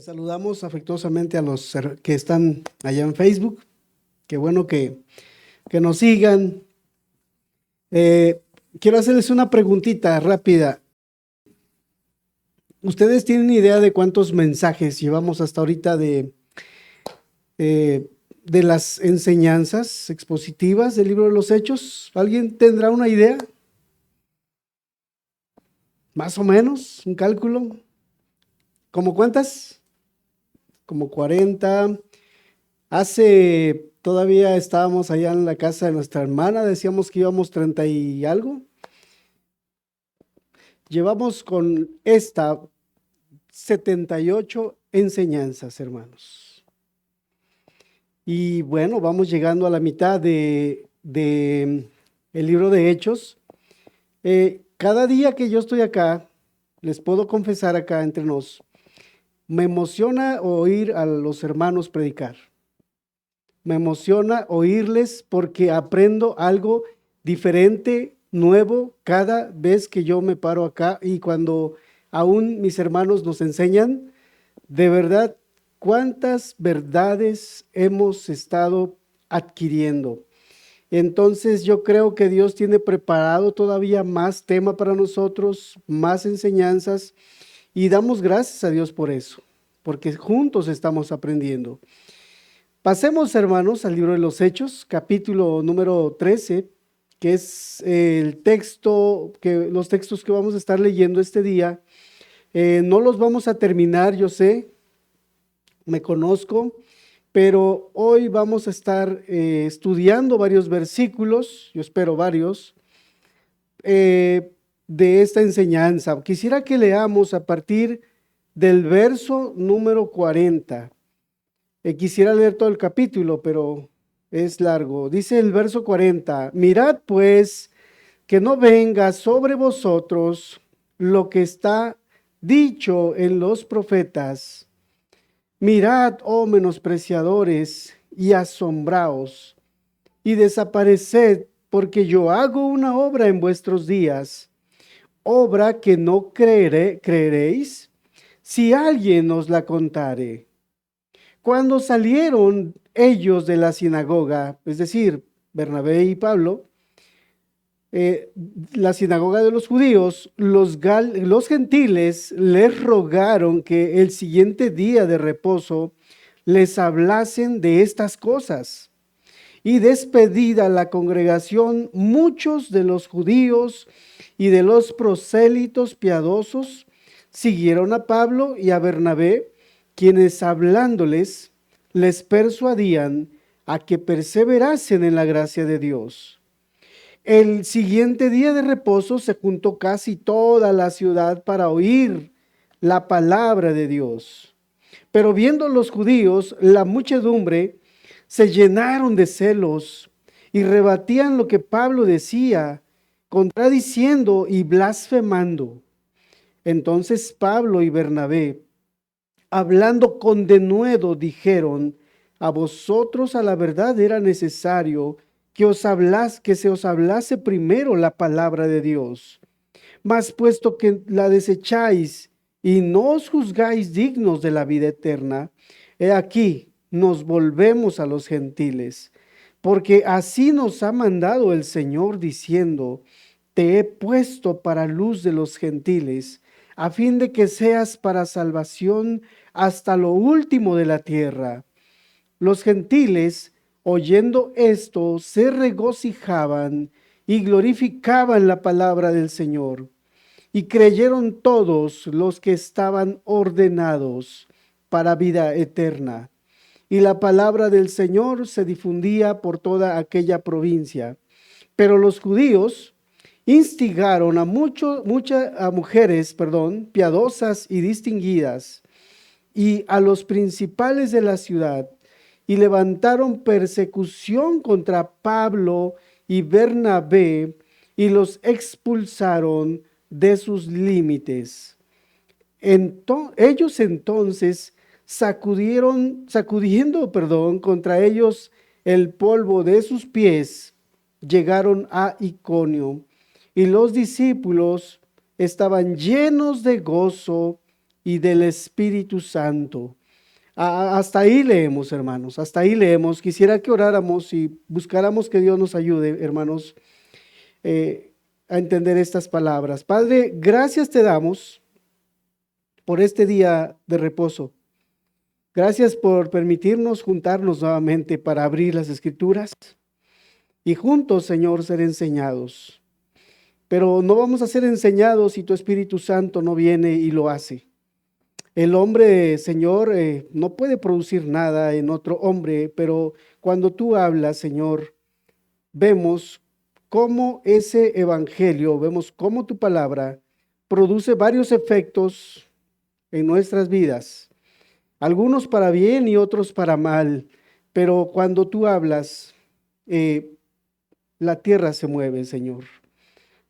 Saludamos afectuosamente a los que están allá en Facebook. Qué bueno que nos sigan. Quiero hacerles una preguntita rápida. ¿Ustedes tienen idea de cuántos mensajes llevamos hasta ahorita de las enseñanzas expositivas del libro de los Hechos? ¿Alguien tendrá una idea? Más o menos, un cálculo. ¿Cómo cuántas? Como 40. Todavía estábamos allá en la casa de nuestra hermana, decíamos que íbamos 30 y algo. Llevamos con esta 78 enseñanzas, hermanos. Y bueno, vamos llegando a la mitad de el libro de Hechos. Cada día que yo estoy acá, les puedo confesar acá entre nos, me emociona oír a los hermanos predicar. Me emociona oírles porque aprendo algo diferente, nuevo, cada vez que yo me paro acá y cuando aún mis hermanos nos enseñan, de verdad, cuántas verdades hemos estado adquiriendo. Entonces yo creo que Dios tiene preparado todavía más tema para nosotros, más enseñanzas y damos gracias a Dios por eso, porque juntos estamos aprendiendo. Pasemos, hermanos, al libro de los Hechos, capítulo número 13, que es los textos que vamos a estar leyendo este día. No los vamos a terminar, yo sé, me conozco, pero hoy vamos a estar estudiando varios versículos, yo espero varios, de esta enseñanza. Quisiera que leamos a partir del verso número 40. Quisiera leer todo el capítulo, pero es largo. Dice el verso 40, mirad pues que no venga sobre vosotros lo que está dicho en los profetas. Mirad, oh menospreciadores, y asombraos, y desapareced, porque yo hago una obra en vuestros días, obra que no creeréis, si alguien os la contare. Cuando salieron ellos de la sinagoga, es decir, Bernabé y Pablo, la sinagoga de los judíos, los gentiles les rogaron que el siguiente día de reposo les hablasen de estas cosas. Y despedida la congregación, muchos de los judíos y de los prosélitos piadosos siguieron a Pablo y a Bernabé, quienes hablándoles les persuadían a que perseverasen en la gracia de Dios. El siguiente día de reposo se juntó casi toda la ciudad para oír la palabra de Dios. Pero viendo los judíos la muchedumbre, se llenaron de celos y rebatían lo que Pablo decía, contradiciendo y blasfemando. Entonces Pablo y Bernabé, hablando con denuedo, dijeron: a vosotros a la verdad era necesario que se os hablase primero la palabra de Dios. Mas puesto que la desecháis y no os juzgáis dignos de la vida eterna, he aquí nos volvemos a los gentiles, porque así nos ha mandado el Señor diciendo: te he puesto para luz de los gentiles, a fin de que seas para salvación hasta lo último de la tierra. Los gentiles, oyendo esto, se regocijaban y glorificaban la palabra del Señor. Y creyeron todos los que estaban ordenados para vida eterna. Y la palabra del Señor se difundía por toda aquella provincia. Pero los judíos instigaron a mujeres, piadosas y distinguidas, y a los principales de la ciudad, y levantaron persecución contra Pablo y Bernabé, y los expulsaron de sus límites. Ellos entonces sacudiendo contra ellos el polvo de sus pies, llegaron a Iconio, y los discípulos estaban llenos de gozo y del Espíritu Santo. Hasta ahí leemos, hermanos, hasta ahí leemos. Quisiera que oráramos y buscáramos que Dios nos ayude, hermanos, a entender estas palabras. Padre, gracias te damos por este día de reposo. Gracias por permitirnos juntarnos nuevamente para abrir las Escrituras y juntos, Señor, ser enseñados. Pero no vamos a ser enseñados si tu Espíritu Santo no viene y lo hace. El hombre, Señor, no puede producir nada en otro hombre, pero cuando tú hablas, Señor, vemos cómo ese evangelio, vemos cómo tu palabra produce varios efectos en nuestras vidas, algunos para bien y otros para mal, pero cuando tú hablas, la tierra se mueve, Señor.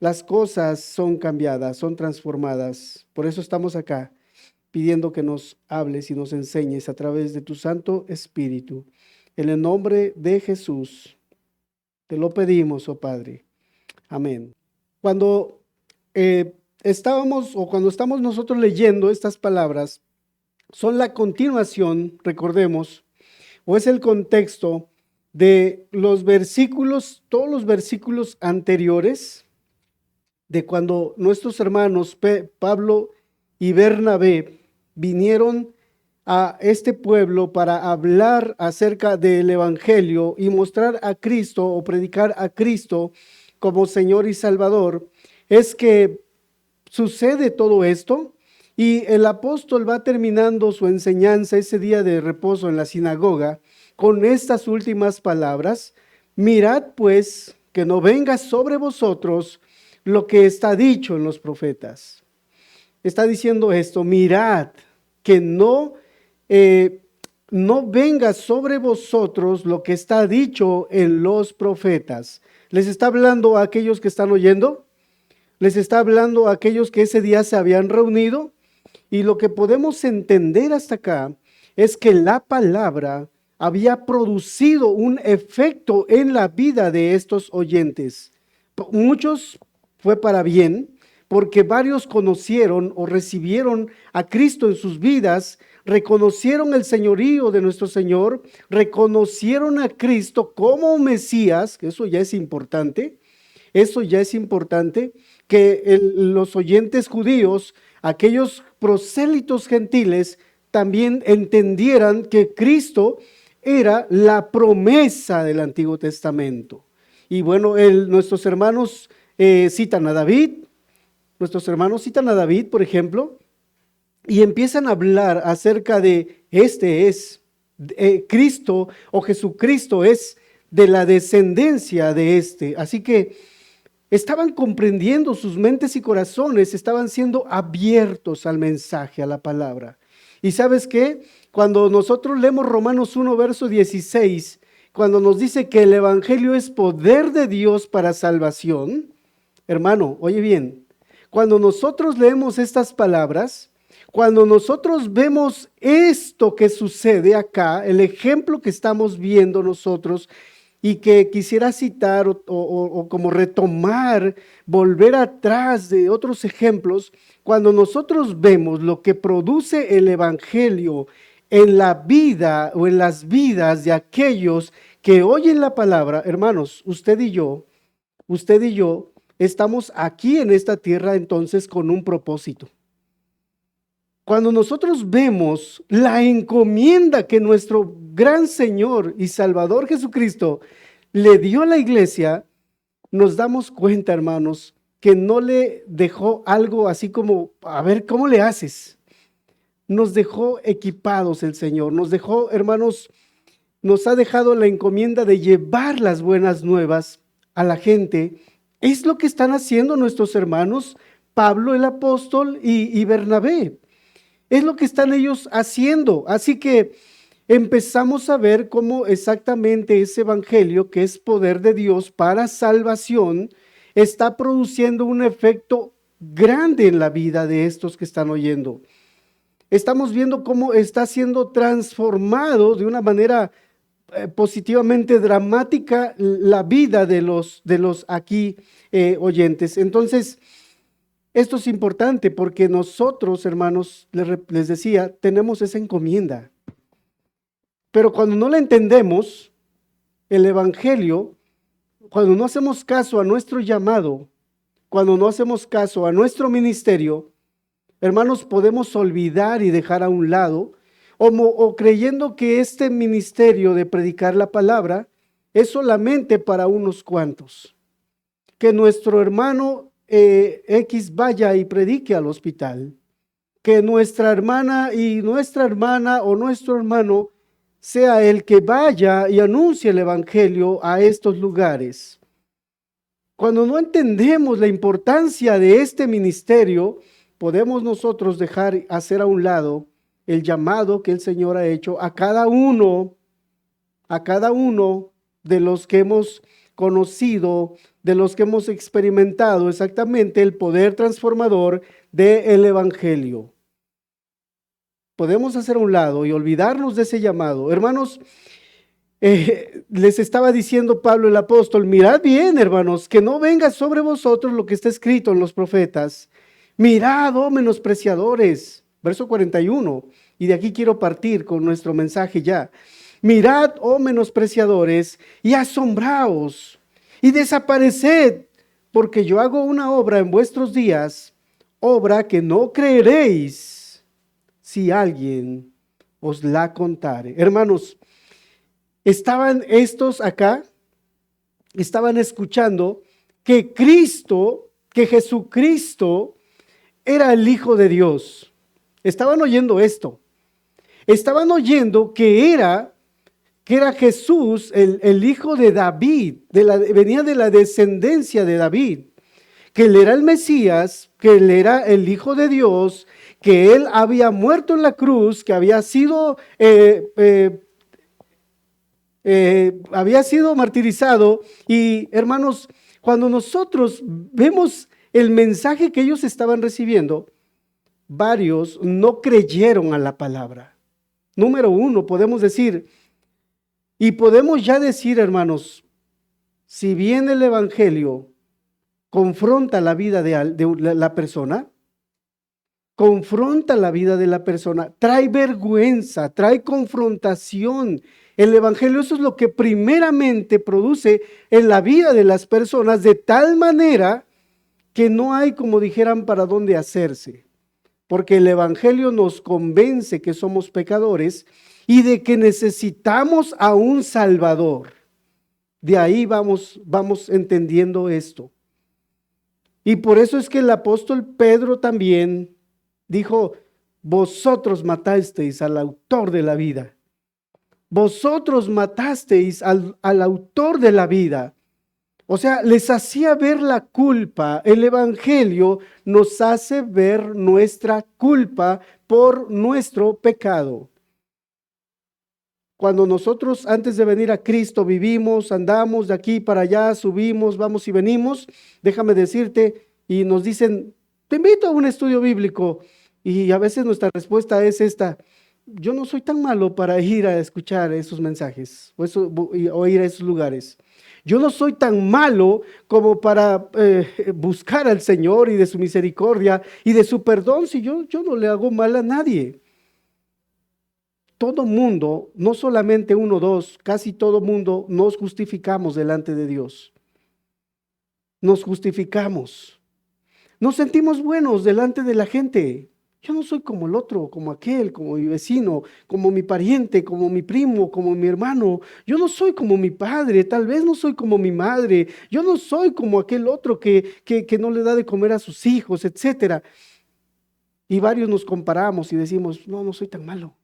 Las cosas son cambiadas, son transformadas. Por eso estamos acá, pidiendo que nos hables y nos enseñes a través de tu Santo Espíritu. En el nombre de Jesús, te lo pedimos, oh Padre. Amén. Cuando cuando estamos nosotros leyendo estas palabras, son la continuación, recordemos, o es el contexto de los versículos, todos los versículos anteriores, de cuando nuestros hermanos Pablo y Bernabé vinieron a este pueblo para hablar acerca del evangelio y mostrar a Cristo o predicar a Cristo como Señor y Salvador, es que sucede todo esto y el apóstol va terminando su enseñanza ese día de reposo en la sinagoga con estas últimas palabras: mirad pues que no venga sobre vosotros lo que está dicho en los profetas. Está diciendo esto: mirad que no venga sobre vosotros lo que está dicho en los profetas. ¿Les está hablando a aquellos que están oyendo? ¿Les está hablando a aquellos que ese día se habían reunido? Y lo que podemos entender hasta acá es que la palabra había producido un efecto en la vida de estos oyentes. Muchos fue para bien, porque varios conocieron o recibieron a Cristo en sus vidas, reconocieron el señorío de nuestro Señor, reconocieron a Cristo como Mesías, que eso ya es importante, que los oyentes judíos, aquellos prosélitos gentiles, también entendieran que Cristo era la promesa del Antiguo Testamento. Y bueno, nuestros hermanos citan a David, por ejemplo, y empiezan a hablar acerca de Cristo, o Jesucristo es de la descendencia de este. Así que estaban comprendiendo, sus mentes y corazones estaban siendo abiertos al mensaje, a la palabra. ¿Y sabes qué? Cuando nosotros leemos Romanos 1, verso 16, cuando nos dice que el evangelio es poder de Dios para salvación, hermano, oye bien, cuando nosotros leemos estas palabras, cuando nosotros vemos esto que sucede acá, el ejemplo que estamos viendo nosotros, y que quisiera citar o como retomar, volver atrás de otros ejemplos, cuando nosotros vemos lo que produce el evangelio en la vida o en las vidas de aquellos que oyen la palabra, hermanos, usted y yo estamos aquí en esta tierra entonces con un propósito. Cuando nosotros vemos la encomienda que nuestro gran Señor y Salvador Jesucristo le dio a la iglesia, nos damos cuenta, hermanos, que no le dejó algo así como, a ver, ¿cómo le haces? Nos dejó equipados el Señor, nos dejó, hermanos, nos ha dejado la encomienda de llevar las buenas nuevas a la gente. Es lo que están haciendo nuestros hermanos Pablo el apóstol y Bernabé. Es lo que están ellos haciendo. Así que empezamos a ver cómo exactamente ese evangelio, que es poder de Dios para salvación, está produciendo un efecto grande en la vida de estos que están oyendo. Estamos viendo cómo está siendo transformado de una manera positivamente dramática la vida de los aquí oyentes. Entonces, Esto es importante porque nosotros, hermanos, les decía, tenemos esa encomienda. Pero cuando no la entendemos, el Evangelio, cuando no hacemos caso a nuestro llamado, cuando no hacemos caso a nuestro ministerio, hermanos, podemos olvidar y dejar a un lado, o creyendo que este ministerio de predicar la palabra es solamente para unos cuantos. Que nuestro hermano X vaya y predique al hospital. Que nuestra hermana o nuestro hermano sea el que vaya y anuncie el evangelio a estos lugares. Cuando no entendemos la importancia de este ministerio, podemos nosotros dejar hacer a un lado el llamado que el Señor ha hecho a cada uno de los que hemos conocido, de los que hemos experimentado exactamente el poder transformador del evangelio. Podemos hacer a un lado y olvidarnos de ese llamado. Hermanos, les estaba diciendo Pablo el apóstol, mirad bien, hermanos, que no venga sobre vosotros lo que está escrito en los profetas. Mirad, oh menospreciadores, verso 41, y de aquí quiero partir con nuestro mensaje ya. Mirad, oh menospreciadores, y asombraos, y desapareced, porque yo hago una obra en vuestros días, obra que no creeréis si alguien os la contare. Hermanos, estaban estos acá, estaban escuchando que Cristo, que Jesucristo era el Hijo de Dios. Estaban oyendo esto. Estaban oyendo que era Jesús, el hijo de David, venía de la descendencia de David, que él era el Mesías, que él era el Hijo de Dios, que él había muerto en la cruz, que había sido martirizado. Y hermanos, cuando nosotros vemos el mensaje que ellos estaban recibiendo, varios no creyeron a la palabra. Número uno, podemos decir, y podemos ya decir, hermanos, si bien el evangelio confronta la vida de la persona, confronta la vida de la persona, trae vergüenza, trae confrontación. El evangelio, eso es lo que primeramente produce en la vida de las personas, de tal manera que no hay, como dijeran, para dónde hacerse. Porque el evangelio nos convence que somos pecadores y de que necesitamos a un Salvador. De ahí vamos entendiendo esto. Y por eso es que el apóstol Pedro también dijo, vosotros matasteis al autor de la vida. Vosotros matasteis al autor de la vida. O sea, les hacía ver la culpa. El evangelio nos hace ver nuestra culpa por nuestro pecado. Cuando nosotros antes de venir a Cristo vivimos, andamos de aquí para allá, subimos, vamos y venimos, déjame decirte, y nos dicen, te invito a un estudio bíblico, y a veces nuestra respuesta es esta, yo no soy tan malo para ir a escuchar esos mensajes o ir a esos lugares. Yo no soy tan malo como para buscar al Señor y de su misericordia y de su perdón, si yo no le hago mal a nadie. Todo mundo, no solamente uno o dos, casi todo mundo nos justificamos delante de Dios. Nos justificamos. Nos sentimos buenos delante de la gente. Yo no soy como el otro, como aquel, como mi vecino, como mi pariente, como mi primo, como mi hermano. Yo no soy como mi padre, tal vez no soy como mi madre. Yo no soy como aquel otro que no le da de comer a sus hijos, etc. Y varios nos comparamos y decimos, no soy tan malo.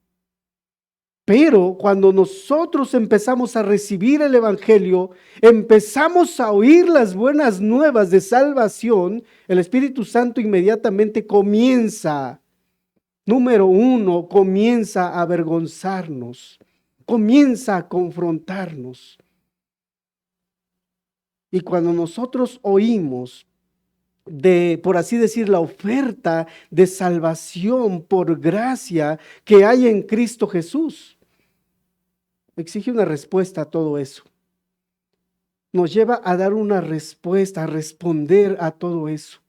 Pero cuando nosotros empezamos a recibir el evangelio, empezamos a oír las buenas nuevas de salvación, el Espíritu Santo inmediatamente comienza, número uno, comienza a avergonzarnos, comienza a confrontarnos. Y cuando nosotros oímos por así decir, la oferta de salvación por gracia que hay en Cristo Jesús, exige una respuesta a todo eso. Nos lleva a dar una respuesta, a responder a todo eso.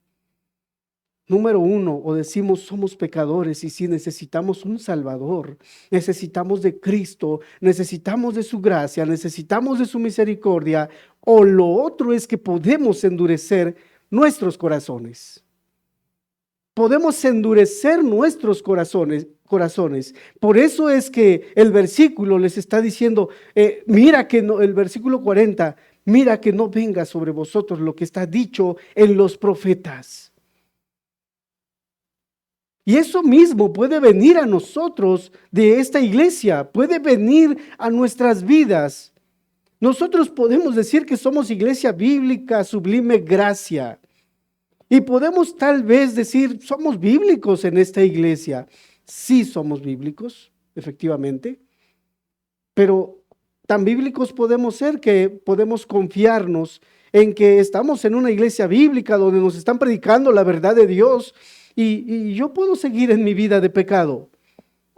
Número uno, o decimos somos pecadores y si necesitamos un Salvador, necesitamos de Cristo, necesitamos de su gracia, necesitamos de su misericordia, o lo otro es que podemos endurecer nuestros corazones. Podemos endurecer nuestros corazones. Por eso es que el versículo les está diciendo, mira que no, el versículo 40, mira que no venga sobre vosotros lo que está dicho en los profetas. Y eso mismo puede venir a nosotros de esta iglesia, puede venir a nuestras vidas. Nosotros podemos decir que somos iglesia bíblica, sublime gracia. Y podemos tal vez decir, somos bíblicos en esta iglesia. Sí somos bíblicos, efectivamente. Pero tan bíblicos podemos ser que podemos confiarnos en que estamos en una iglesia bíblica donde nos están predicando la verdad de Dios. Y yo puedo seguir en mi vida de pecado,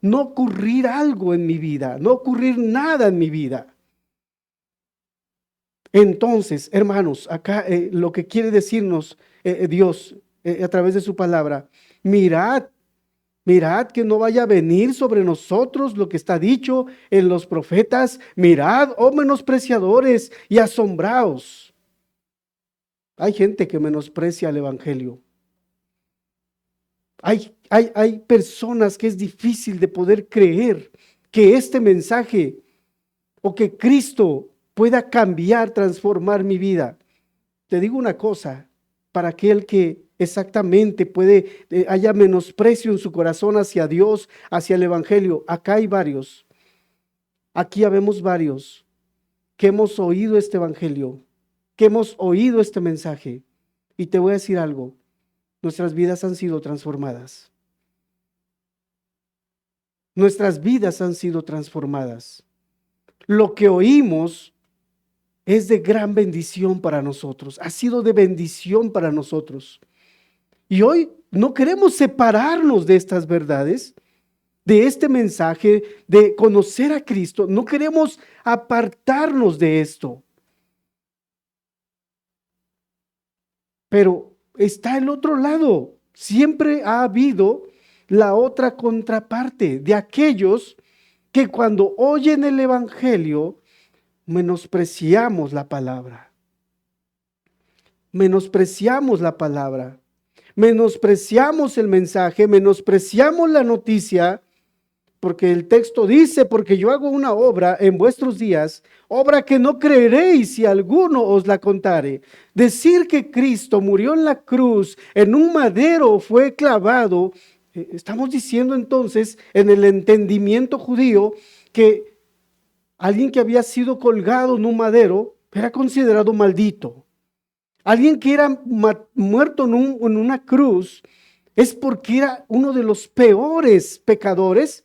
no ocurrir algo en mi vida, no ocurrir nada en mi vida. Entonces, hermanos, acá lo que quiere decirnos Dios a través de su palabra, mirad que no vaya a venir sobre nosotros lo que está dicho en los profetas, mirad, oh menospreciadores, y asombraos. Hay gente que menosprecia el evangelio. Hay personas que es difícil de poder creer que este mensaje o que Cristo pueda cambiar, transformar mi vida. Te digo una cosa, para aquel que exactamente haya menosprecio en su corazón hacia Dios, hacia el evangelio, acá hay varios, aquí habemos varios que hemos oído este evangelio, que hemos oído este mensaje. Y te voy a decir algo. Nuestras vidas han sido transformadas. Nuestras vidas han sido transformadas. Lo que oímos es de gran bendición para nosotros. Ha sido de bendición para nosotros. Y hoy no queremos separarnos de estas verdades, de este mensaje, de conocer a Cristo. No queremos apartarnos de esto. Pero está el otro lado. Siempre ha habido la otra contraparte de aquellos que cuando oyen el evangelio menospreciamos la palabra. Menospreciamos la palabra. Menospreciamos el mensaje, menospreciamos la noticia, porque el texto dice, porque yo hago una obra en vuestros días, obra que no creeréis si alguno os la contare. Decir que Cristo murió en la cruz, en un madero fue clavado, estamos diciendo entonces en el entendimiento judío que alguien que había sido colgado en un madero era considerado maldito. Alguien que era muerto en una cruz es porque era uno de los peores pecadores.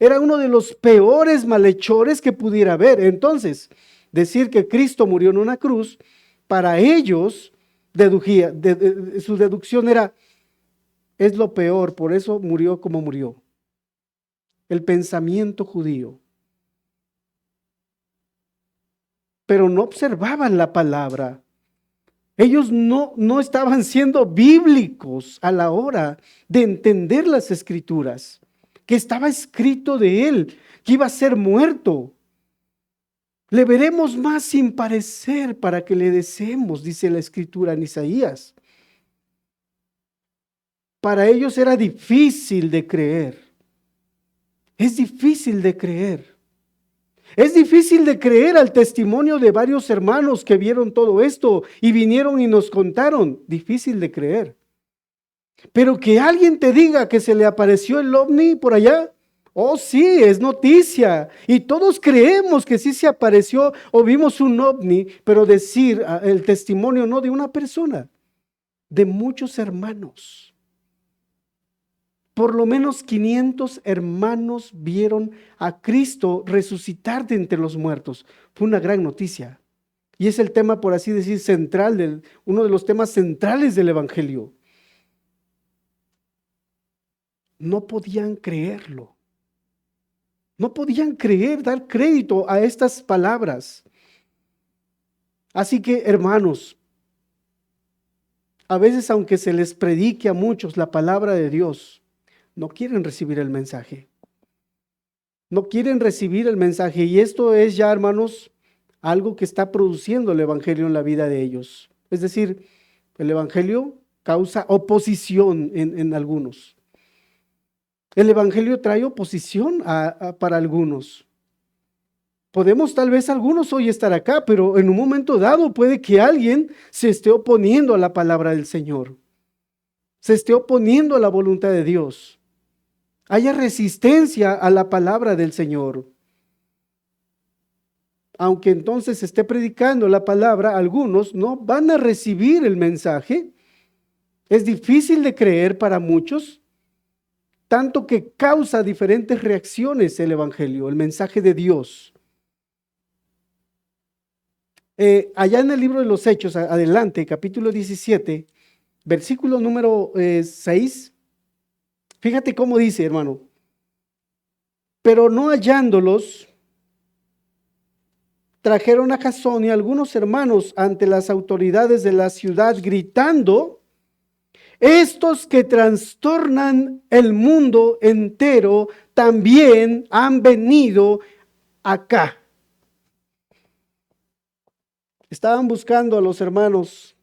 Era uno de los peores malhechores que pudiera haber. Entonces, decir que Cristo murió en una cruz, para ellos, su deducción era, es lo peor, por eso murió como murió. El pensamiento judío. Pero no observaban la palabra. Ellos no estaban siendo bíblicos a la hora de entender las escrituras, que estaba escrito de él, que iba a ser muerto. Le veremos más sin parecer para que le deseemos, dice la escritura en Isaías. Para ellos era difícil de creer. Es difícil de creer. Es difícil de creer al testimonio de varios hermanos que vieron todo esto y vinieron y nos contaron. Difícil de creer. Pero que alguien te diga que se le apareció el ovni por allá, oh sí, es noticia. Y todos creemos que sí se apareció o vimos un ovni, pero decir el testimonio no de una persona, de muchos hermanos. Por lo menos 500 hermanos vieron a Cristo resucitar de entre los muertos. Fue una gran noticia. Y es el tema, por así decir, central, uno de los temas centrales del Evangelio. No podían creerlo. No podían creer, dar crédito a estas palabras. Así que, hermanos, A veces, aunque se les predique a muchos la palabra de Dios, no quieren recibir el mensaje. No quieren recibir el mensaje. Y esto es ya, hermanos, algo que está produciendo el evangelio en la vida de ellos. Es decir, el evangelio causa oposición en algunos. El evangelio trae oposición para algunos. Podemos tal vez algunos hoy estar acá, pero en un momento dado puede que alguien se esté oponiendo a la palabra del Señor, se esté oponiendo a la voluntad de Dios, haya resistencia a la palabra del Señor. Aunque entonces esté predicando la palabra, algunos no van a recibir el mensaje. Es difícil de creer para muchos, tanto que causa diferentes reacciones el evangelio, el mensaje de Dios. Allá en el libro de los Hechos, adelante, capítulo 17, versículo número 6, fíjate cómo dice, hermano: pero no hallándolos, trajeron a Jasón y algunos hermanos ante las autoridades de la ciudad, gritando: estos que trastornan el mundo entero también han venido acá. Estaban buscando a los hermanos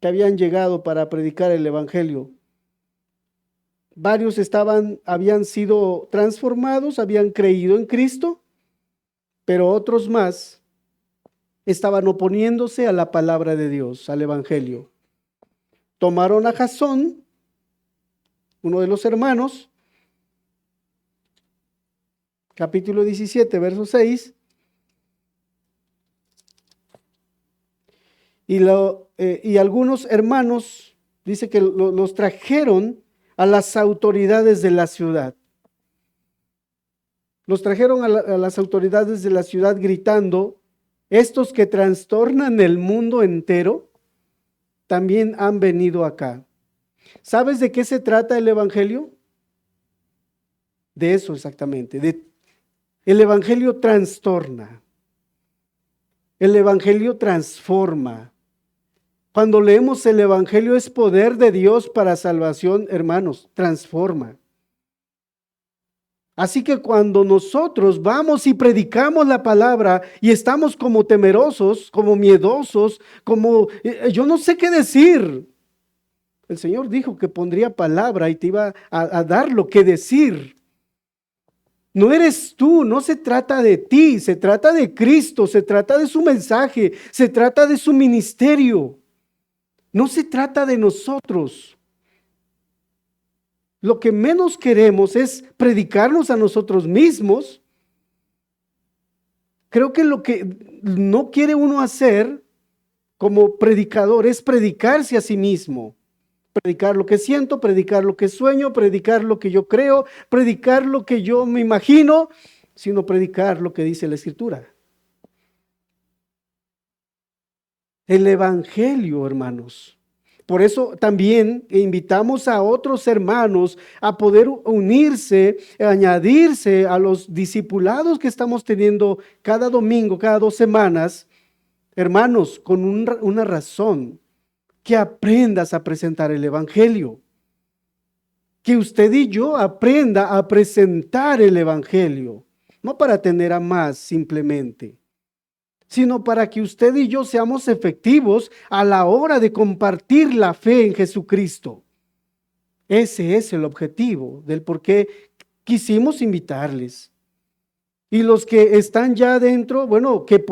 que habían llegado para predicar el evangelio. Varios habían sido transformados, habían creído en Cristo, pero otros más estaban oponiéndose a la palabra de Dios, al evangelio. Tomaron a Jasón, uno de los hermanos, capítulo 17, verso 6, y algunos hermanos, dice que los trajeron a las autoridades de la ciudad. Los trajeron a las autoridades de la ciudad gritando: estos que trastornan el mundo entero también han venido acá. ¿Sabes de qué se trata el evangelio? De eso exactamente. El evangelio trastorna. El evangelio transforma. Cuando leemos el evangelio es poder de Dios para salvación, hermanos, transforma. Así que cuando nosotros vamos y predicamos la palabra y estamos como temerosos, como miedosos, como yo no sé qué decir. El Señor dijo que pondría palabra y te iba a dar lo que decir. No eres tú, no se trata de ti, se trata de Cristo, se trata de su mensaje, se trata de su ministerio. No se trata de nosotros. Lo que menos queremos es predicarnos a nosotros mismos. Creo que lo que no quiere uno hacer como predicador es predicarse a sí mismo. Predicar lo que siento, predicar lo que sueño, predicar lo que yo creo, predicar lo que yo me imagino, sino predicar lo que dice la Escritura. El evangelio, hermanos. Por eso también invitamos a otros hermanos a poder unirse, añadirse a los discipulados que estamos teniendo cada domingo, cada 2 semanas, hermanos, con una razón: que aprendas a presentar el evangelio. Que usted y yo aprenda a presentar el evangelio, no para tener a más simplemente, sino para que usted y yo seamos efectivos a la hora de compartir la fe en Jesucristo. Ese es el objetivo del por qué quisimos invitarles. Y los que están ya adentro, bueno, que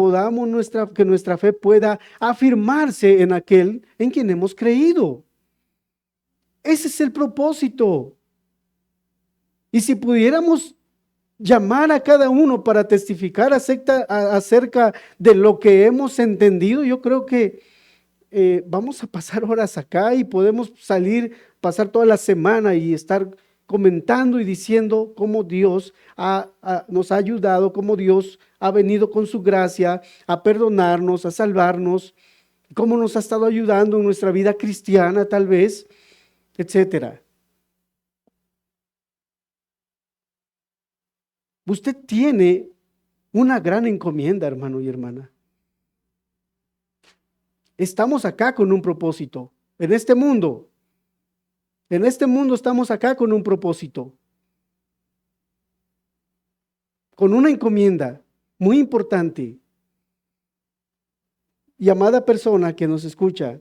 que nuestra fe pueda afirmarse en aquel en quien hemos creído. Ese es el propósito. Y si pudiéramos llamar a cada uno para testificar acerca de lo que hemos entendido, yo creo que vamos a pasar horas acá y podemos pasar toda la semana y estar comentando y diciendo cómo Dios nos ha ayudado, cómo Dios ha venido con su gracia a perdonarnos, a salvarnos, cómo nos ha estado ayudando en nuestra vida cristiana tal vez, etcétera. Usted tiene una gran encomienda, hermano y hermana. Estamos acá con un propósito. en este mundo. En este mundo estamos acá con un propósito, con una encomienda muy importante. Y amada persona que nos escucha,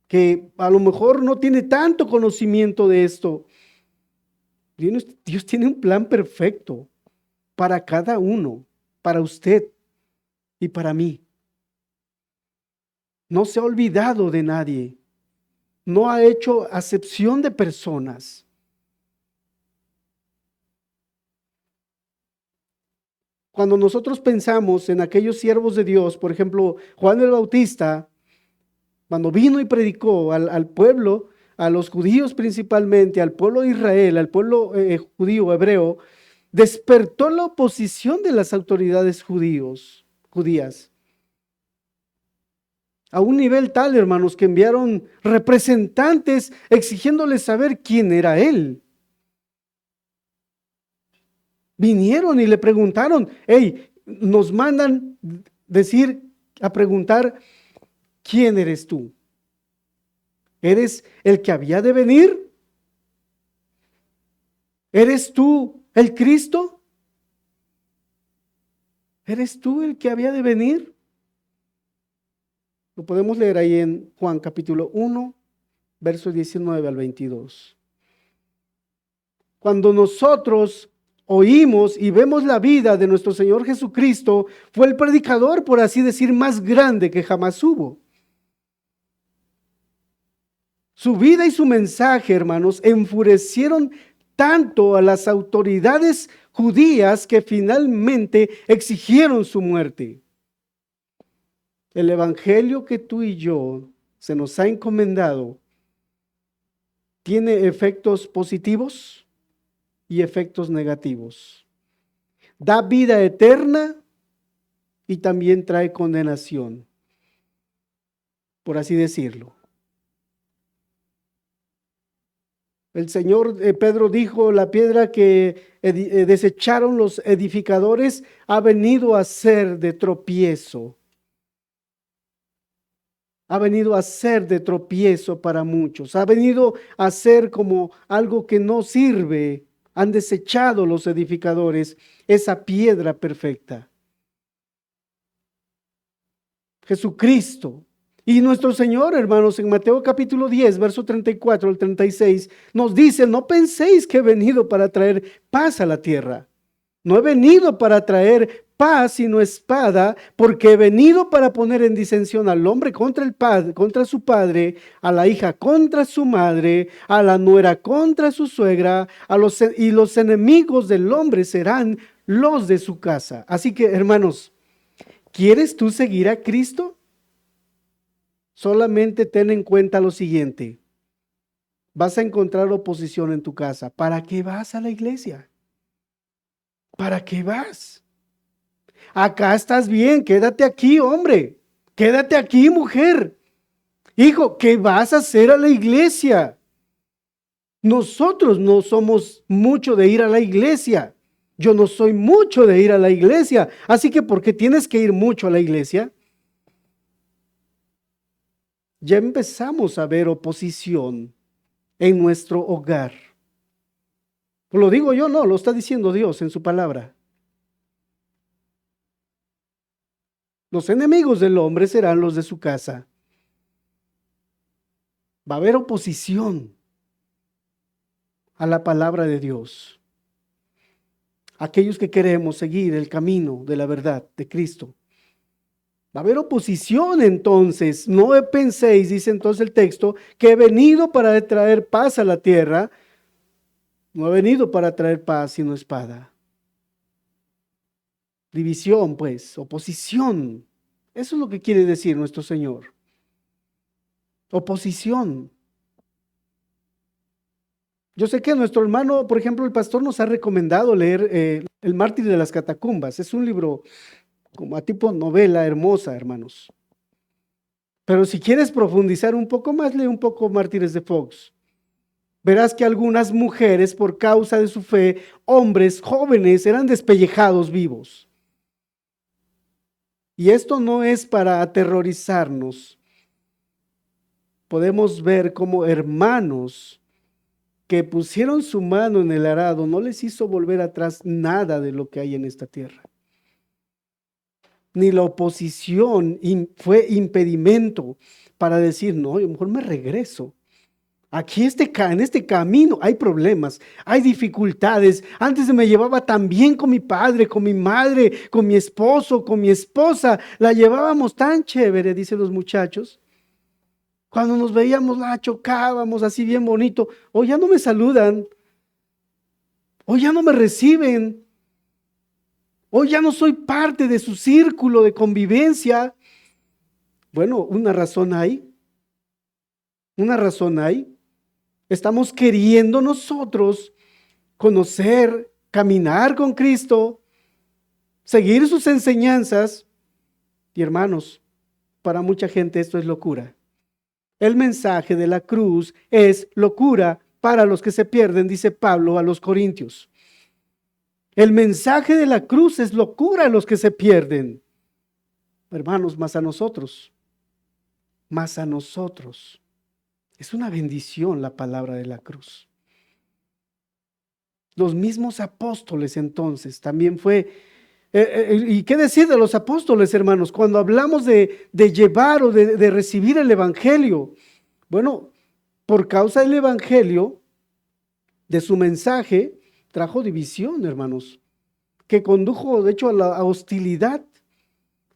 que a lo mejor no tiene tanto conocimiento de esto, Dios tiene un plan perfecto para cada uno, para usted y para mí. No se ha olvidado de nadie, no ha hecho acepción de personas. Cuando nosotros pensamos en aquellos siervos de Dios, por ejemplo, Juan el Bautista, cuando vino y predicó al pueblo, a los judíos principalmente, al pueblo de Israel, al pueblo judío, hebreo, despertó la oposición de las autoridades judías. A un nivel tal, hermanos, que enviaron representantes exigiéndoles saber quién era él. Vinieron y le preguntaron, hey, nos mandan a preguntar, ¿quién eres tú? ¿Eres el que había de venir? ¿Eres tú el Cristo? ¿Eres tú el que había de venir? Lo podemos leer ahí en Juan capítulo 1, versos 19 al 22. Cuando nosotros oímos y vemos la vida de nuestro Señor Jesucristo, fue el predicador, por así decir, más grande que jamás hubo. Su vida y su mensaje, hermanos, enfurecieron tanto a las autoridades judías que finalmente exigieron su muerte. El evangelio que tú y yo se nos ha encomendado tiene efectos positivos y efectos negativos. Da vida eterna y también trae condenación, por así decirlo. El Señor Pedro dijo, la piedra que desecharon los edificadores ha venido a ser de tropiezo. Ha venido a ser de tropiezo para muchos. Ha venido a ser como algo que no sirve. Han desechado los edificadores esa piedra perfecta. Jesucristo. Y nuestro Señor, hermanos, en Mateo capítulo 10, verso 34 al 36, nos dice, no penséis que he venido para traer paz a la tierra. No he venido para traer paz sino espada, porque he venido para poner en disensión al hombre contra el padre, contra su padre, a la hija contra su madre, a la nuera contra su suegra, y los enemigos del hombre serán los de su casa. Así que, hermanos, ¿quieres tú seguir a Cristo? Solamente ten en cuenta lo siguiente. Vas a encontrar oposición en tu casa. ¿Para qué vas a la iglesia? ¿Para qué vas? Acá estás bien, quédate aquí, hombre. Quédate aquí, mujer. Hijo, ¿qué vas a hacer a la iglesia? Nosotros no somos mucho de ir a la iglesia. Yo no soy mucho de ir a la iglesia. Así que, ¿por qué tienes que ir mucho a la iglesia? Ya empezamos a ver oposición en nuestro hogar. Lo digo yo, no, lo está diciendo Dios en su palabra. Los enemigos del hombre serán los de su casa. Va a haber oposición a la palabra de Dios. Aquellos que queremos seguir el camino de la verdad de Cristo. Va a haber oposición entonces. No penséis, dice entonces el texto, que he venido para traer paz a la tierra. No he venido para traer paz sino espada. División, pues, oposición. Eso es lo que quiere decir nuestro Señor. Oposición. Yo sé que nuestro hermano, por ejemplo, el pastor nos ha recomendado leer El Mártir de las Catacumbas. Es un libro como a tipo novela hermosa, hermanos. Pero si quieres profundizar un poco más, lee un poco Mártires de Fox. Verás que algunas mujeres, por causa de su fe, hombres jóvenes, eran despellejados vivos. Y esto no es para aterrorizarnos. podemos ver cómo hermanos que pusieron su mano en el arado no les hizo volver atrás nada de lo que hay en esta tierra. Ni la oposición fue impedimento para decir, no, yo mejor me regreso. Aquí en este camino hay problemas, hay dificultades. Antes me llevaba tan bien con mi padre, con mi madre, con mi esposo, con mi esposa. La llevábamos tan chévere, dicen los muchachos. Cuando nos veíamos, la chocábamos así bien bonito. Hoy ya no me saludan. Hoy ya no me reciben. Hoy ya no soy parte de su círculo de convivencia. Bueno, una razón hay. Una razón hay. Estamos queriendo nosotros conocer, caminar con Cristo, seguir sus enseñanzas. Y hermanos, para mucha gente esto es locura. El mensaje de la cruz es locura para los que se pierden, dice Pablo a los Corintios. El mensaje de la cruz es locura a los que se pierden. Hermanos, más a nosotros. Es una bendición la palabra de la cruz. Los mismos apóstoles entonces también fue, ¿y qué decir de los apóstoles, hermanos? Cuando hablamos de llevar o de recibir el evangelio, bueno, por causa del evangelio, de su mensaje, trajo división, hermanos, que condujo de hecho a la hostilidad,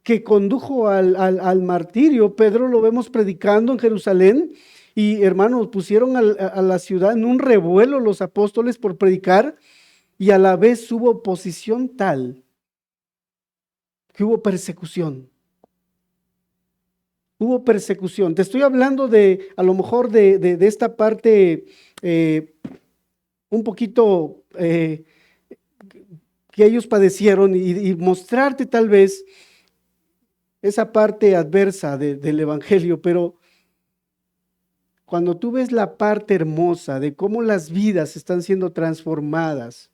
que condujo al martirio. Pedro lo vemos predicando en Jerusalén. Y hermanos, pusieron a la ciudad en un revuelo los apóstoles por predicar, y a la vez hubo oposición tal que hubo persecución. Hubo persecución. Te estoy hablando a lo mejor de esta parte un poquito que ellos padecieron y mostrarte tal vez esa parte adversa del evangelio, pero cuando tú ves la parte hermosa de cómo las vidas están siendo transformadas,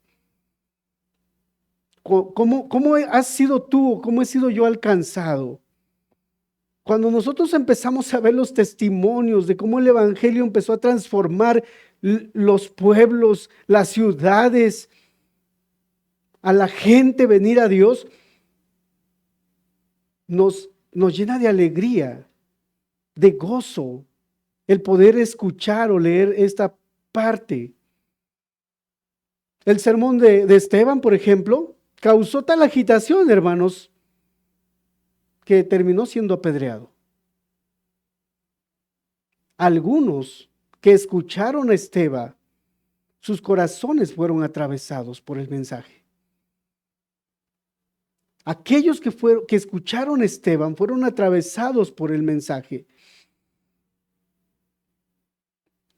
cómo has sido tú, cómo he sido yo alcanzado. Cuando nosotros empezamos a ver los testimonios de cómo el evangelio empezó a transformar los pueblos, las ciudades, a la gente venir a Dios, nos llena de alegría, de gozo, el poder escuchar o leer esta parte. El sermón de Esteban, por ejemplo, causó tal agitación, hermanos, que terminó siendo apedreado. Algunos que escucharon a Esteban, sus corazones fueron atravesados por el mensaje. Aquellos que escucharon a Esteban fueron atravesados por el mensaje.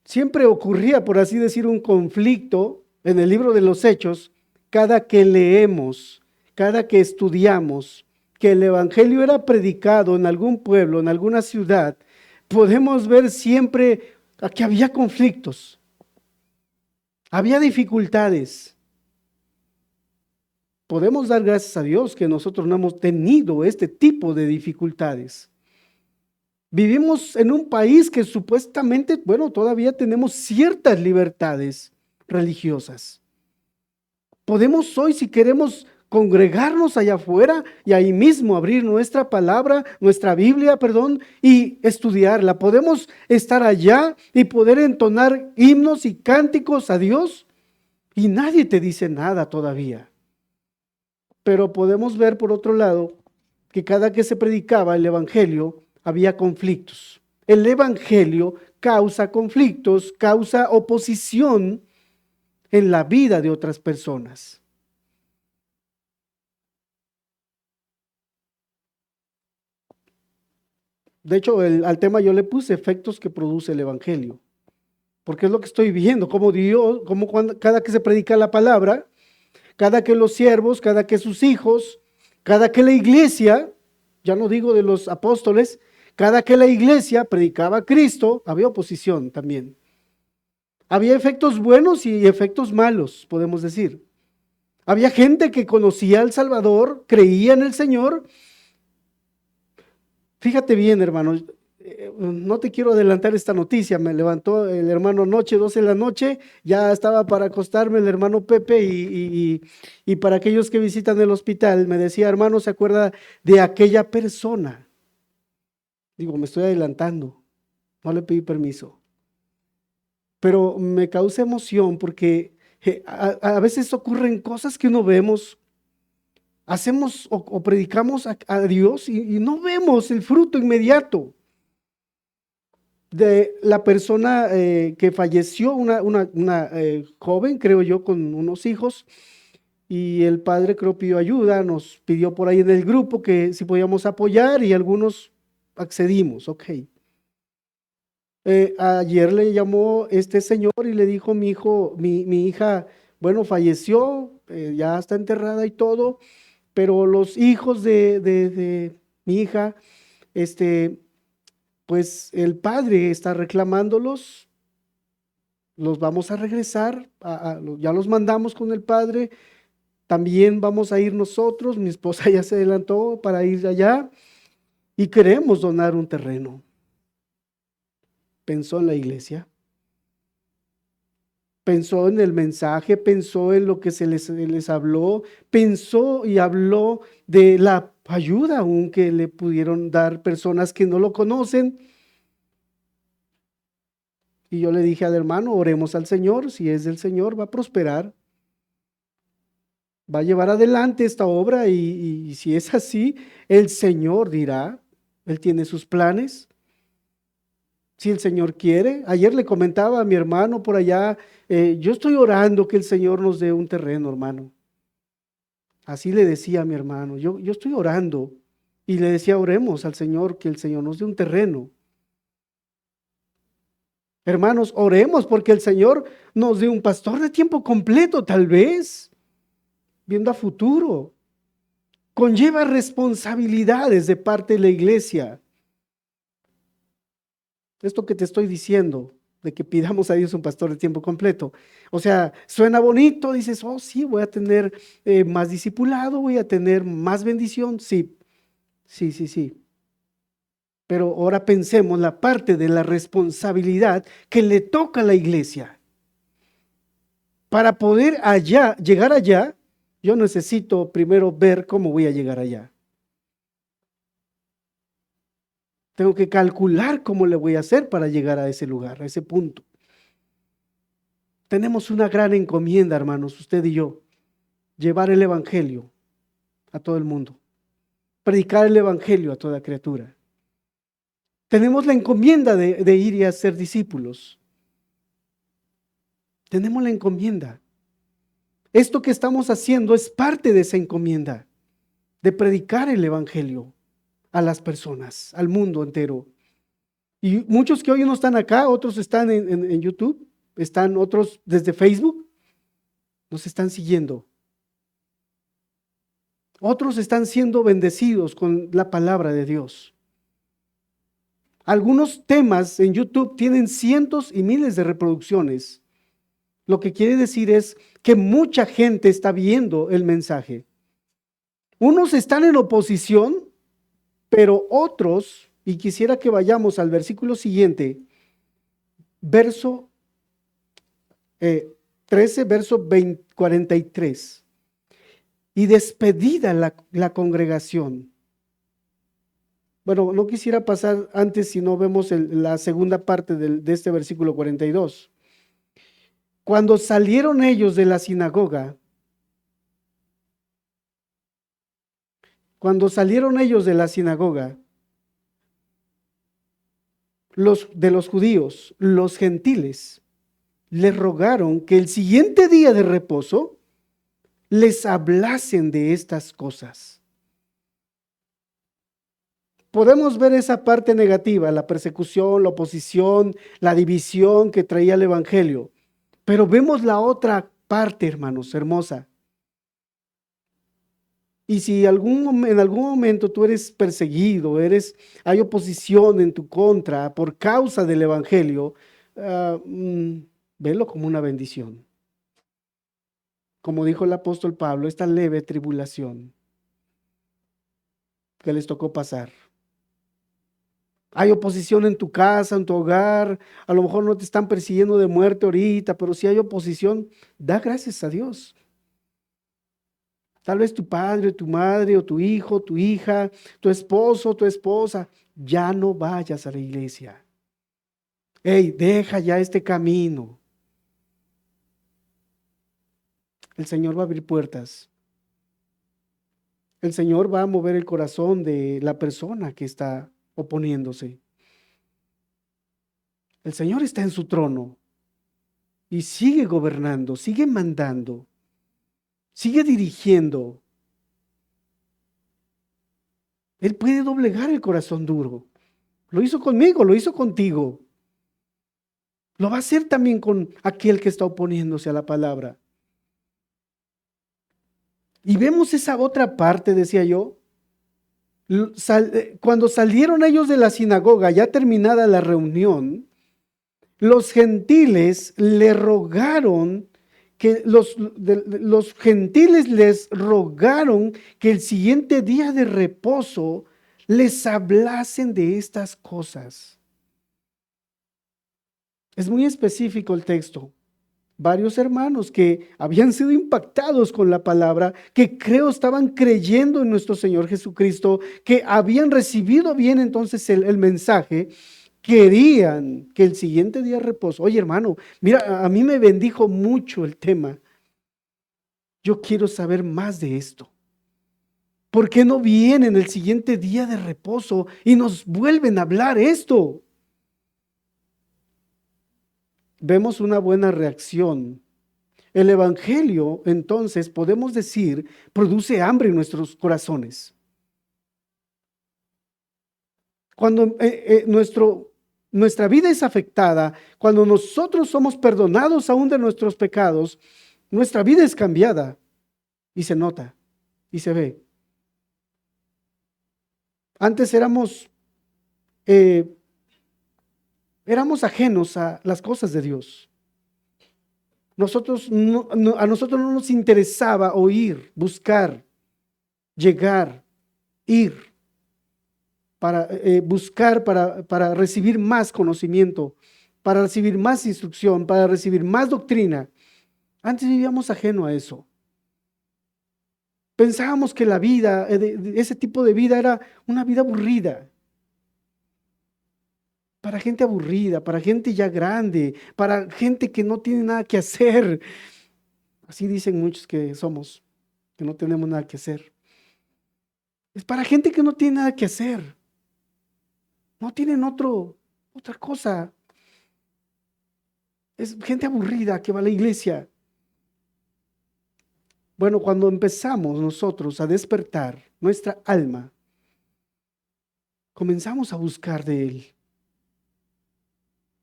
Siempre ocurría, por así decir, un conflicto en el libro de los Hechos, cada que leemos, cada que estudiamos, que el evangelio era predicado en algún pueblo, en alguna ciudad, podemos ver siempre que había conflictos, había dificultades. Podemos dar gracias a Dios que nosotros no hemos tenido este tipo de dificultades. Vivimos en un país que supuestamente, bueno, todavía tenemos ciertas libertades religiosas. Podemos hoy, si queremos, congregarnos allá afuera y ahí mismo abrir nuestra palabra, nuestra Biblia, y estudiarla. Podemos estar allá y poder entonar himnos y cánticos a Dios y nadie te dice nada todavía. Pero podemos ver por otro lado que cada que se predicaba el evangelio había conflictos. El evangelio causa conflictos, causa oposición en la vida de otras personas. De hecho, al tema yo le puse efectos que produce el evangelio, porque es lo que estoy viendo, como Dios, cada que se predica la palabra, cada que los siervos, cada que sus hijos, cada que la iglesia, ya no digo de los apóstoles, cada que la iglesia predicaba a Cristo, había oposición también. Había efectos buenos y efectos malos, podemos decir. Había gente que conocía al Salvador, creía en el Señor. Fíjate bien, hermanos, no te quiero adelantar esta noticia. Me levantó el hermano anoche, 12 de la noche, ya estaba para acostarme el hermano Pepe y para aquellos que visitan el hospital, me decía, hermano, ¿se acuerda de aquella persona? Digo, me estoy adelantando, no le pedí permiso. Pero me causa emoción porque a veces ocurren cosas que no vemos, hacemos o predicamos a Dios y no vemos el fruto inmediato de la persona que falleció, una joven, creo yo, con unos hijos, y el padre creo pidió ayuda, nos pidió por ahí en el grupo que si podíamos apoyar y algunos accedimos, ok. Ayer le llamó este señor y le dijo, mi hijo, mi hija, bueno, falleció, ya está enterrada y todo, pero los hijos de mi hija, este, pues el padre está reclamándolos, los vamos a regresar, ya los mandamos con el padre, también vamos a ir nosotros, mi esposa ya se adelantó para ir allá y queremos donar un terreno. Pensó en la iglesia, pensó en el mensaje, pensó en lo que se les habló, pensó y habló de la ayuda aún que le pudieron dar personas que no lo conocen. Y yo le dije al hermano, oremos al Señor, si es del Señor va a prosperar, va a llevar adelante esta obra y si es así, el Señor dirá, Él tiene sus planes. Si el Señor quiere, ayer le comentaba a mi hermano por allá, yo estoy orando que el Señor nos dé un terreno, hermano. Así le decía a mi hermano, yo estoy orando y le decía, oremos al Señor que el Señor nos dé un terreno. Hermanos, oremos porque el Señor nos dé un pastor de tiempo completo, tal vez, viendo a futuro. Conlleva responsabilidades de parte de la iglesia. Esto que te estoy diciendo, de que pidamos a Dios un pastor de tiempo completo. O sea, suena bonito, dices, oh sí, voy a tener más discipulado, voy a tener más bendición. Sí, sí, sí, sí. Pero ahora pensemos la parte de la responsabilidad que le toca a la iglesia. Para poder llegar allá, yo necesito primero ver cómo voy a llegar allá. Tengo que calcular cómo le voy a hacer para llegar a ese lugar, a ese punto. Tenemos una gran encomienda, hermanos, usted y yo, llevar el evangelio a todo el mundo, predicar el evangelio a toda criatura. Tenemos la encomienda de ir y hacer discípulos. Tenemos la encomienda. Esto que estamos haciendo es parte de esa encomienda, de predicar el evangelio a las personas, al mundo entero. Y muchos que hoy no están acá, otros están en YouTube, están otros desde Facebook, nos están siguiendo. Otros están siendo bendecidos con la palabra de Dios. Algunos temas en YouTube tienen cientos y miles de reproducciones. Lo que quiere decir es que mucha gente está viendo el mensaje. Unos están en oposición, pero otros, y quisiera que vayamos al versículo siguiente, verso 13, verso 43. Y despedida la congregación. Bueno, no quisiera pasar antes si no vemos la segunda parte de este versículo 42. Cuando salieron ellos de la sinagoga, de los judíos, los gentiles, les rogaron que el siguiente día de reposo les hablasen de estas cosas. Podemos ver esa parte negativa, la persecución, la oposición, la división que traía el evangelio, pero vemos la otra parte, hermanos, hermosa. Y si en algún momento tú eres perseguido, hay oposición en tu contra por causa del evangelio, velo como una bendición. Como dijo el apóstol Pablo, esta leve tribulación que les tocó pasar. Hay oposición en tu casa, en tu hogar. A lo mejor no te están persiguiendo de muerte ahorita, pero si hay oposición, da gracias a Dios. Tal vez tu padre, tu madre, o tu hijo, tu hija, tu esposo, tu esposa, ya no vayas a la iglesia. Hey, deja ya este camino. El Señor va a abrir puertas. El Señor va a mover el corazón de la persona que está oponiéndose. El Señor está en su trono y sigue gobernando, sigue mandando, sigue dirigiendo. Él puede doblegar el corazón duro. Lo hizo conmigo, lo hizo contigo. Lo va a hacer también con aquel que está oponiéndose a la palabra. Y vemos esa otra parte, decía yo. Cuando salieron ellos de la sinagoga, ya terminada la reunión, los gentiles le rogaron los gentiles les rogaron que el siguiente día de reposo les hablasen de estas cosas. Es muy específico el texto. Varios hermanos que habían sido impactados con la palabra, que creo estaban creyendo en nuestro Señor Jesucristo, que habían recibido bien entonces el mensaje, querían que el siguiente día de reposo. Oye, hermano, mira, a mí me bendijo mucho el tema. Yo quiero saber más de esto. ¿Por qué no vienen el siguiente día de reposo y nos vuelven a hablar esto? Vemos una buena reacción. El Evangelio, entonces, podemos decir, produce hambre en nuestros corazones. Cuando nuestra vida es afectada, cuando nosotros somos perdonados aún de nuestros pecados, nuestra vida es cambiada y se nota y se ve. Antes eh, éramos ajenos a las cosas de Dios. A nosotros no nos interesaba oír, buscar, llegar, ir, para buscar, para recibir más conocimiento, para recibir más instrucción, para recibir más doctrina. Antes vivíamos ajeno a eso. Pensábamos que la vida, ese tipo de vida era una vida aburrida. Para gente aburrida, para gente ya grande, para gente que no tiene nada que hacer. Así dicen muchos que somos, que no tenemos nada que hacer. Es para gente que no tiene nada que hacer. No tienen otra cosa. Es gente aburrida que va a la iglesia. Bueno, cuando empezamos nosotros a despertar nuestra alma, comenzamos a buscar de Él.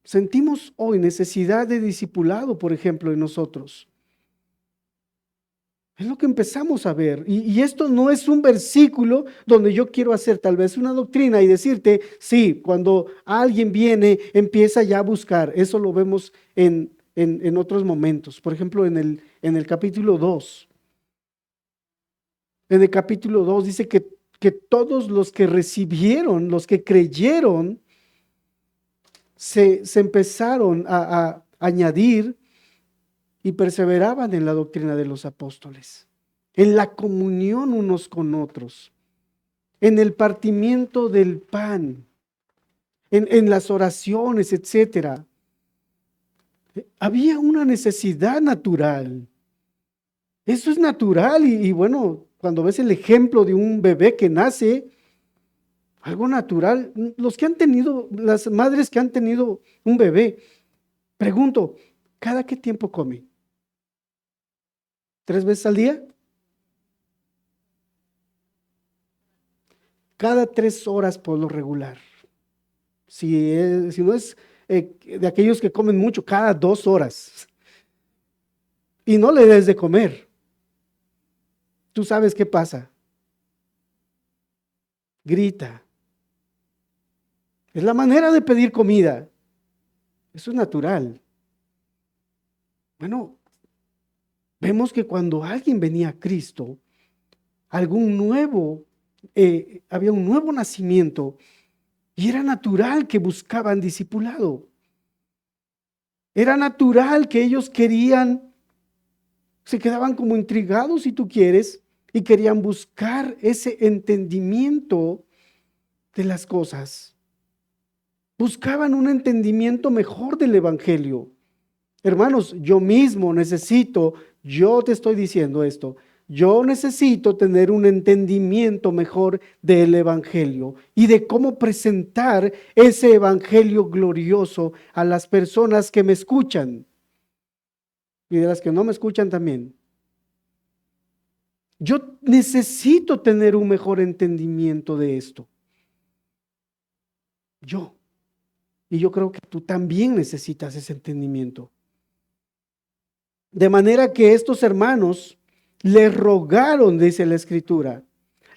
Sentimos hoy necesidad de discipulado, por ejemplo, en nosotros. Es lo que empezamos a ver. Y esto no es un versículo donde yo quiero hacer tal vez una doctrina y decirte, sí, cuando alguien viene, empieza ya a buscar. Eso lo vemos en otros momentos. Por ejemplo, en el capítulo 2. En el capítulo 2 dice que todos los que recibieron, los que creyeron, se empezaron a añadir y perseveraban en la doctrina de los apóstoles, en la comunión unos con otros, en el partimiento del pan, en las oraciones, etcétera. Había una necesidad natural. Eso es natural y bueno, cuando ves el ejemplo de un bebé que nace, algo natural, los que han tenido, las madres que han tenido un bebé, pregunto, ¿cada qué tiempo come? ¿3 veces al día? Cada 3 horas por lo regular. Si no es de aquellos que comen mucho, cada 2 horas. Y no le des de comer. ¿Tú sabes qué pasa? Grita. Es la manera de pedir comida. Eso es natural. Bueno, vemos que cuando alguien venía a Cristo, había un nuevo nacimiento, Y era natural que buscaban discipulado. Era natural que ellos querían, se quedaban como intrigados, si tú quieres, y querían buscar ese entendimiento de las cosas. Buscaban un entendimiento mejor del evangelio. Hermanos, yo te estoy diciendo esto, yo necesito tener un entendimiento mejor del evangelio y de cómo presentar ese evangelio glorioso a las personas que me escuchan y de las que no me escuchan también. Yo necesito tener un mejor entendimiento de esto. Y yo creo que tú también necesitas ese entendimiento. De manera que estos hermanos le rogaron, dice la escritura,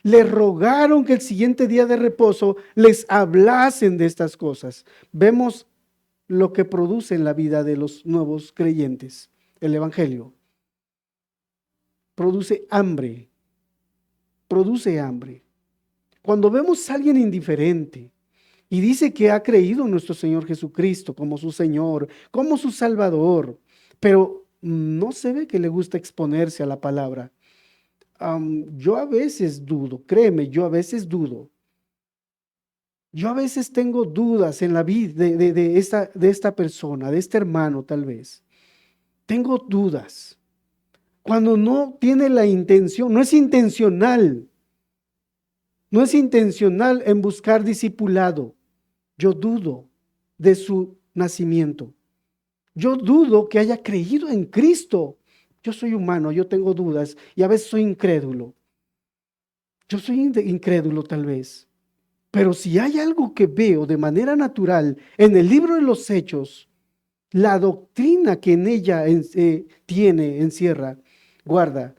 le rogaron que el siguiente día de reposo les hablasen de estas cosas. Vemos lo que produce en la vida de los nuevos creyentes, el evangelio. Produce hambre, produce hambre. Cuando vemos a alguien indiferente y dice que ha creído en nuestro Señor Jesucristo como su Señor, como su Salvador, pero no se ve que le gusta exponerse a la palabra. Yo a veces dudo, créeme, yo a veces dudo. Yo a veces tengo dudas en la vida de esta persona, de este hermano tal vez. Tengo dudas. Cuando no tiene la intención, no es intencional. No es intencional en buscar discipulado. Yo dudo de su nacimiento. Yo dudo que haya creído en Cristo. Yo soy humano, yo tengo dudas y a veces soy incrédulo. Yo soy incrédulo tal vez. Pero si hay algo que veo de manera natural en el libro de los Hechos, la doctrina que en ella tiene, encierra, guarda,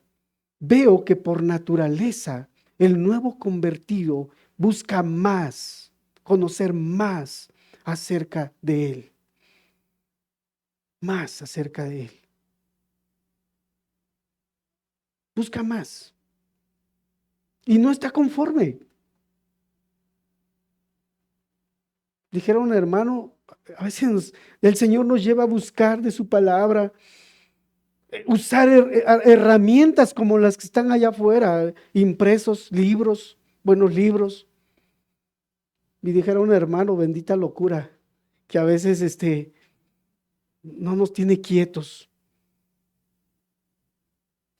veo que por naturaleza el nuevo convertido busca más, conocer más acerca de él. Más acerca de él. Busca más. Y no está conforme. Dijeron, hermano, a veces el Señor nos lleva a buscar de su palabra, usar herramientas como las que están allá afuera, impresos, libros, buenos libros. Y dijeron, hermano, bendita locura, que a veces no nos tiene quietos.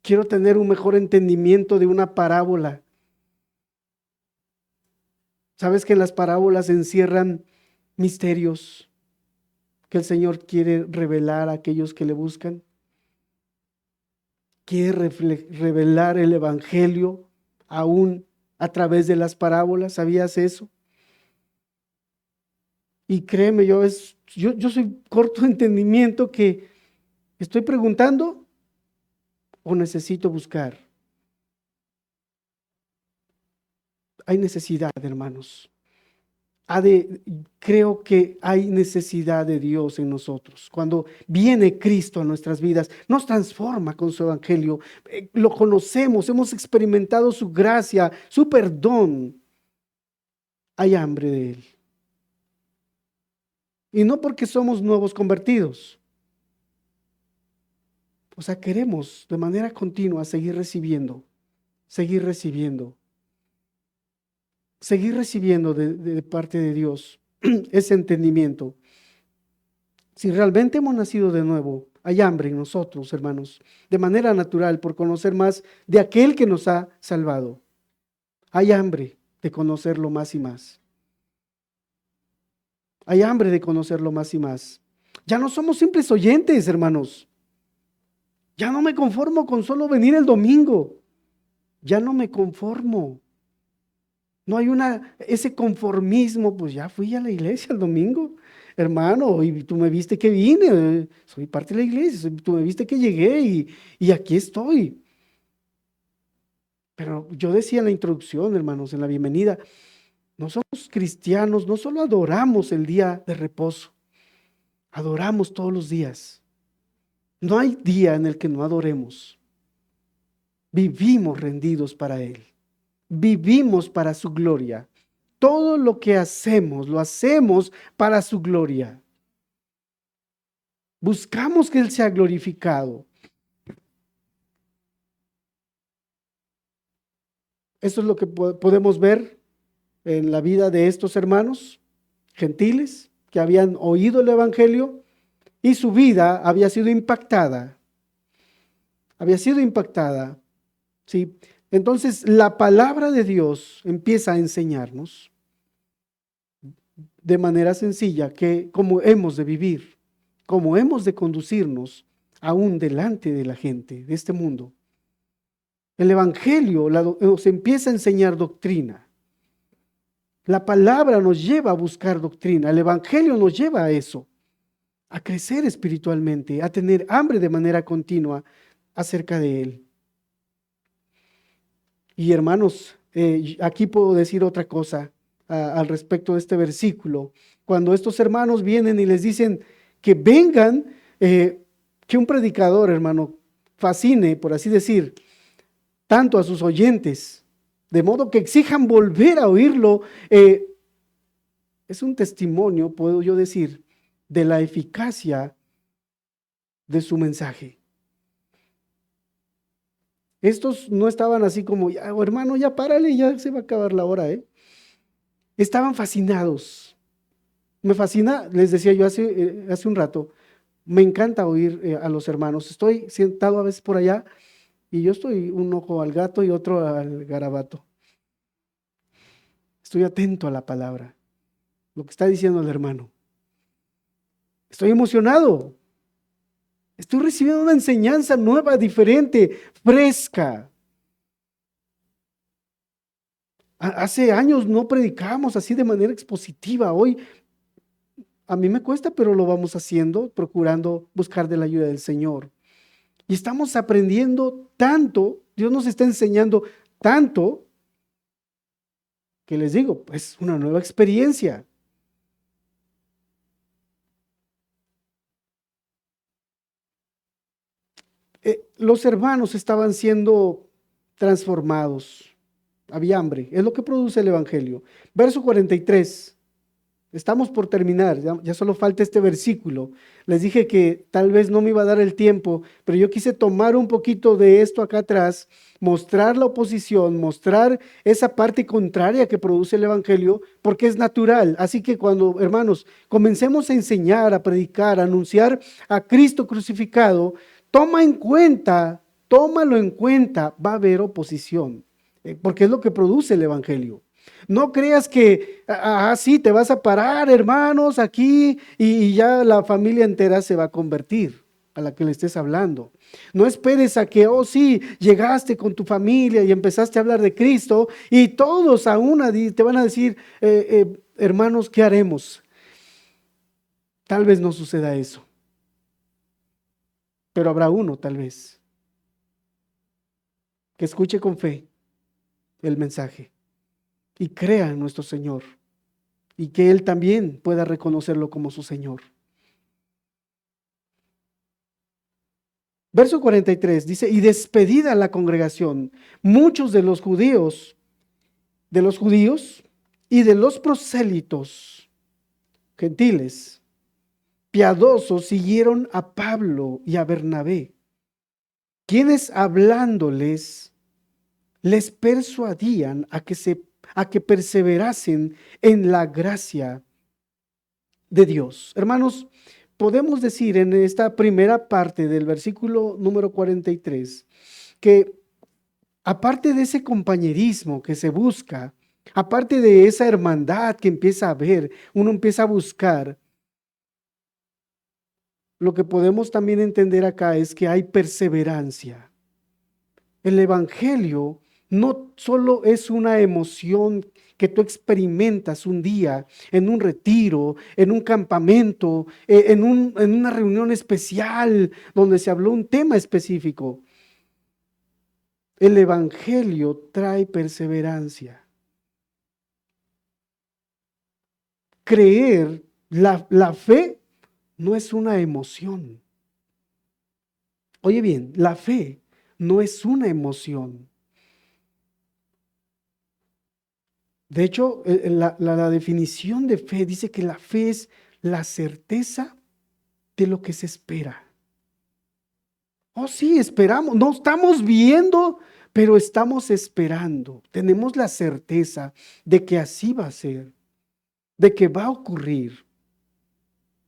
Quiero tener un mejor entendimiento de una parábola. ¿Sabes que las parábolas encierran misterios que el Señor quiere revelar a aquellos que le buscan? Quiere revelar el evangelio aún a través de las parábolas. ¿Sabías eso? Y créeme, yo soy corto de entendimiento que estoy preguntando o necesito buscar. Hay necesidad, hermanos. Creo que hay necesidad de Dios en nosotros. Cuando viene Cristo a nuestras vidas, nos transforma con su evangelio. Lo conocemos, hemos experimentado su gracia, su perdón. Hay hambre de Él. Y no porque somos nuevos convertidos. O sea, queremos de manera continua seguir recibiendo de parte de Dios ese entendimiento. Si realmente hemos nacido de nuevo, hay hambre en nosotros, hermanos, de manera natural, por conocer más de aquel que nos ha salvado. Hay hambre de conocerlo más y más. Hay hambre de conocerlo más y más. Ya no somos simples oyentes, hermanos. Ya no me conformo con solo venir el domingo. Ya no me conformo. No hay ese conformismo, pues ya fui a la iglesia el domingo, hermano, y tú me viste que vine, soy parte de la iglesia, tú me viste que llegué y aquí estoy. Pero yo decía en la introducción, hermanos, en la bienvenida, no somos cristianos, no solo adoramos el día de reposo, adoramos todos los días. No hay día en el que no adoremos. Vivimos rendidos para Él. Vivimos para su gloria. todo lo que hacemos, lo hacemos para su gloria. Buscamos que Él sea glorificado. Esto es lo que podemos ver en la vida de estos hermanos gentiles que habían oído el Evangelio y su vida había sido impactada. Había sido impactada, ¿sí? Entonces, la palabra de Dios empieza a enseñarnos de manera sencilla que cómo hemos de vivir, cómo hemos de conducirnos aún delante de la gente de este mundo. El Evangelio nos empieza a enseñar doctrina. La palabra nos lleva a buscar doctrina. El Evangelio nos lleva a eso, a crecer espiritualmente, a tener hambre de manera continua acerca de Él. Y hermanos, aquí puedo decir otra cosa al respecto de este versículo. Cuando estos hermanos vienen y les dicen que vengan, que un predicador, hermano, fascine, por así decir, tanto a sus oyentes, de modo que exijan volver a oírlo, es un testimonio, puedo yo decir, de la eficacia de su mensaje. Estos no estaban así como, oh, hermano, ya párale, ya se va a acabar la hora, ¿eh? Estaban fascinados. Me fascina, les decía yo hace un rato, me encanta oír a los hermanos. Estoy sentado a veces por allá y yo estoy un ojo al gato y otro al garabato. Estoy atento a la palabra, lo que está diciendo el hermano. Estoy emocionado. Estoy recibiendo una enseñanza nueva, diferente, fresca. Hace años no predicábamos así de manera expositiva. Hoy a mí me cuesta, pero lo vamos haciendo, procurando buscar de la ayuda del Señor. Y estamos aprendiendo tanto, Dios nos está enseñando tanto, que les digo, pues una nueva experiencia. Los hermanos estaban siendo transformados. Había hambre, es lo que produce el Evangelio. Verso 43. Estamos por terminar, ya solo falta este versículo. Les dije que tal vez no me iba a dar el tiempo, pero yo quise tomar un poquito de esto acá atrás, mostrar la oposición, mostrar esa parte contraria que produce el Evangelio, porque es natural. Así que cuando, hermanos, comencemos a enseñar, a predicar, a anunciar a Cristo crucificado, tómalo en cuenta, va a haber oposición, porque es lo que produce el Evangelio. No creas que así te vas a parar, hermanos, aquí y ya la familia entera se va a convertir a la que le estés hablando. No esperes a que, oh sí, llegaste con tu familia y empezaste a hablar de Cristo y todos a una te van a decir, hermanos, ¿qué haremos? Tal vez no suceda eso, pero habrá uno tal vez que escuche con fe el mensaje y crea en nuestro Señor y que Él también pueda reconocerlo como su Señor. Verso 43 dice, y despedida la congregación, muchos de los judíos y de los prosélitos gentiles, piadosos, siguieron a Pablo y a Bernabé, quienes hablándoles les persuadían a que perseverasen en la gracia de Dios. Hermanos, podemos decir en esta primera parte del versículo número 43 que aparte de ese compañerismo que se busca, aparte de esa hermandad que empieza a haber, uno empieza a buscar, lo que podemos también entender acá es que hay perseverancia. El Evangelio no solo es una emoción que tú experimentas un día en un retiro, en un campamento, en una reunión especial donde se habló un tema específico. El Evangelio trae perseverancia. Creer, la fe no es una emoción. Oye bien, la fe no es una emoción. De hecho, la definición de fe dice que la fe es la certeza de lo que se espera. Oh, sí, esperamos, no estamos viendo, pero estamos esperando. Tenemos la certeza de que así va a ser, de que va a ocurrir.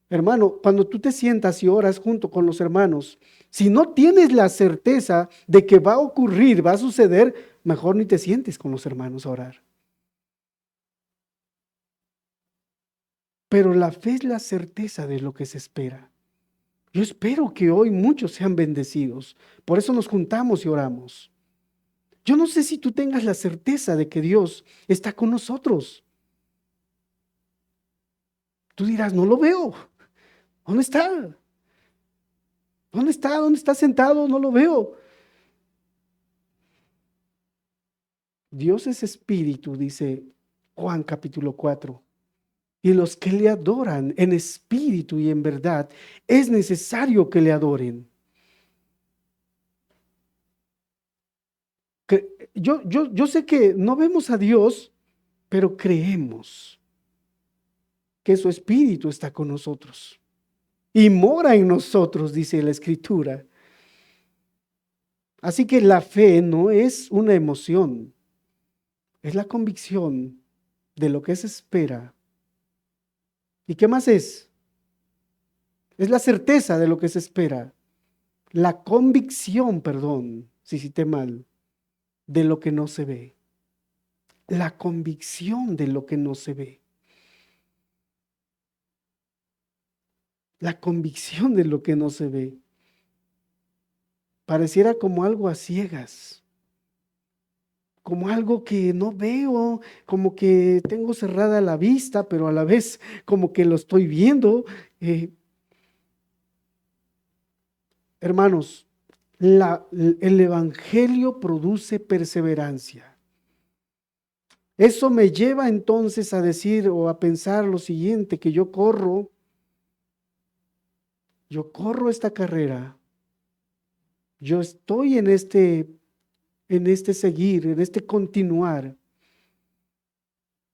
Hermano, cuando tú te sientas y oras junto con los hermanos, si no tienes la certeza de que va a ocurrir, va a suceder, mejor ni te sientes con los hermanos a orar. Pero la fe es la certeza de lo que se espera. Yo espero que hoy muchos sean bendecidos. Por eso nos juntamos y oramos. Yo no sé si tú tengas la certeza de que Dios está con nosotros. Tú dirás, no lo veo. ¿Dónde está? ¿Dónde está? ¿Dónde está sentado? No lo veo. Dios es espíritu, dice Juan capítulo 4. Y los que le adoran en espíritu y en verdad, es necesario que le adoren. Yo sé que no vemos a Dios, pero creemos que su espíritu está con nosotros y mora en nosotros, dice la Escritura. Así que la fe no es una emoción, es la convicción de lo que se espera. ¿Y qué más es? Es la certeza de lo que se espera. La convicción, perdón, si cité mal, de lo que no se ve. La convicción de lo que no se ve. La convicción de lo que no se ve. Pareciera como algo a ciegas, como algo que no veo, como que tengo cerrada la vista, pero a la vez como que lo estoy viendo. Hermanos, el Evangelio produce perseverancia. Eso me lleva entonces a decir o a pensar lo siguiente, que yo corro esta carrera, yo estoy en este seguir, en este continuar,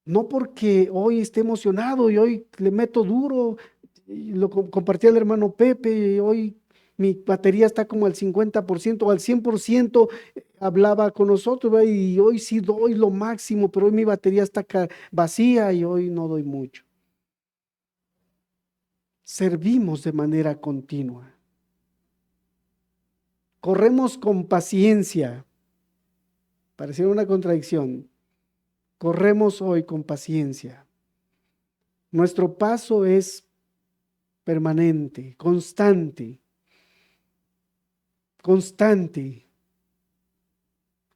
no porque hoy esté emocionado y hoy le meto duro, y lo compartía el hermano Pepe, y hoy mi batería está como al 50% o al 100%, hablaba con nosotros, ¿verdad? Y hoy sí doy lo máximo, pero hoy mi batería está vacía y hoy no doy mucho. Servimos de manera continua. Corremos con paciencia. Pareciera una contradicción. Corremos hoy con paciencia. Nuestro paso es permanente, constante, constante,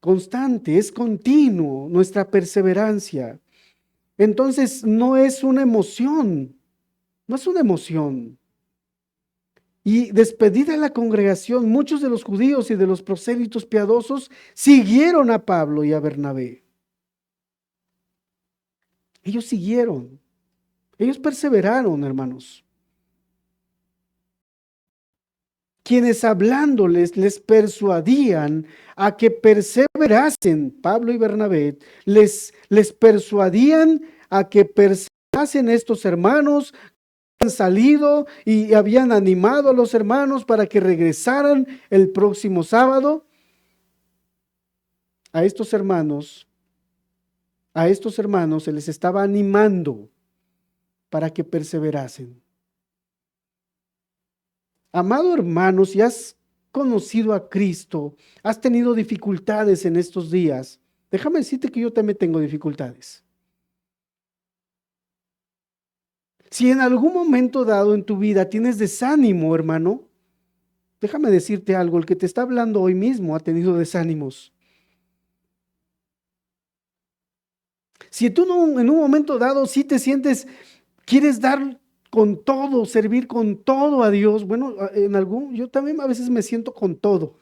constante, es continuo nuestra perseverancia. Entonces no es una emoción, no es una emoción. Y despedida la congregación, muchos de los judíos y de los prosélitos piadosos siguieron a Pablo y a Bernabé. Ellos siguieron, ellos perseveraron, hermanos. Quienes hablándoles les persuadían a que perseverasen, Pablo y Bernabé, les persuadían a que perseverasen estos hermanos, han salido y habían animado a los hermanos para que regresaran el próximo sábado. A estos hermanos, se les estaba animando para que perseverasen. Amado hermano, si has conocido a Cristo, has tenido dificultades en estos días, déjame decirte que yo también tengo dificultades. Si en algún momento dado en tu vida tienes desánimo, hermano, déjame decirte algo, el que te está hablando hoy mismo ha tenido desánimos. Si tú no, en un momento dado sí te sientes, quieres dar con todo, servir con todo a Dios, bueno, yo también a veces me siento con todo.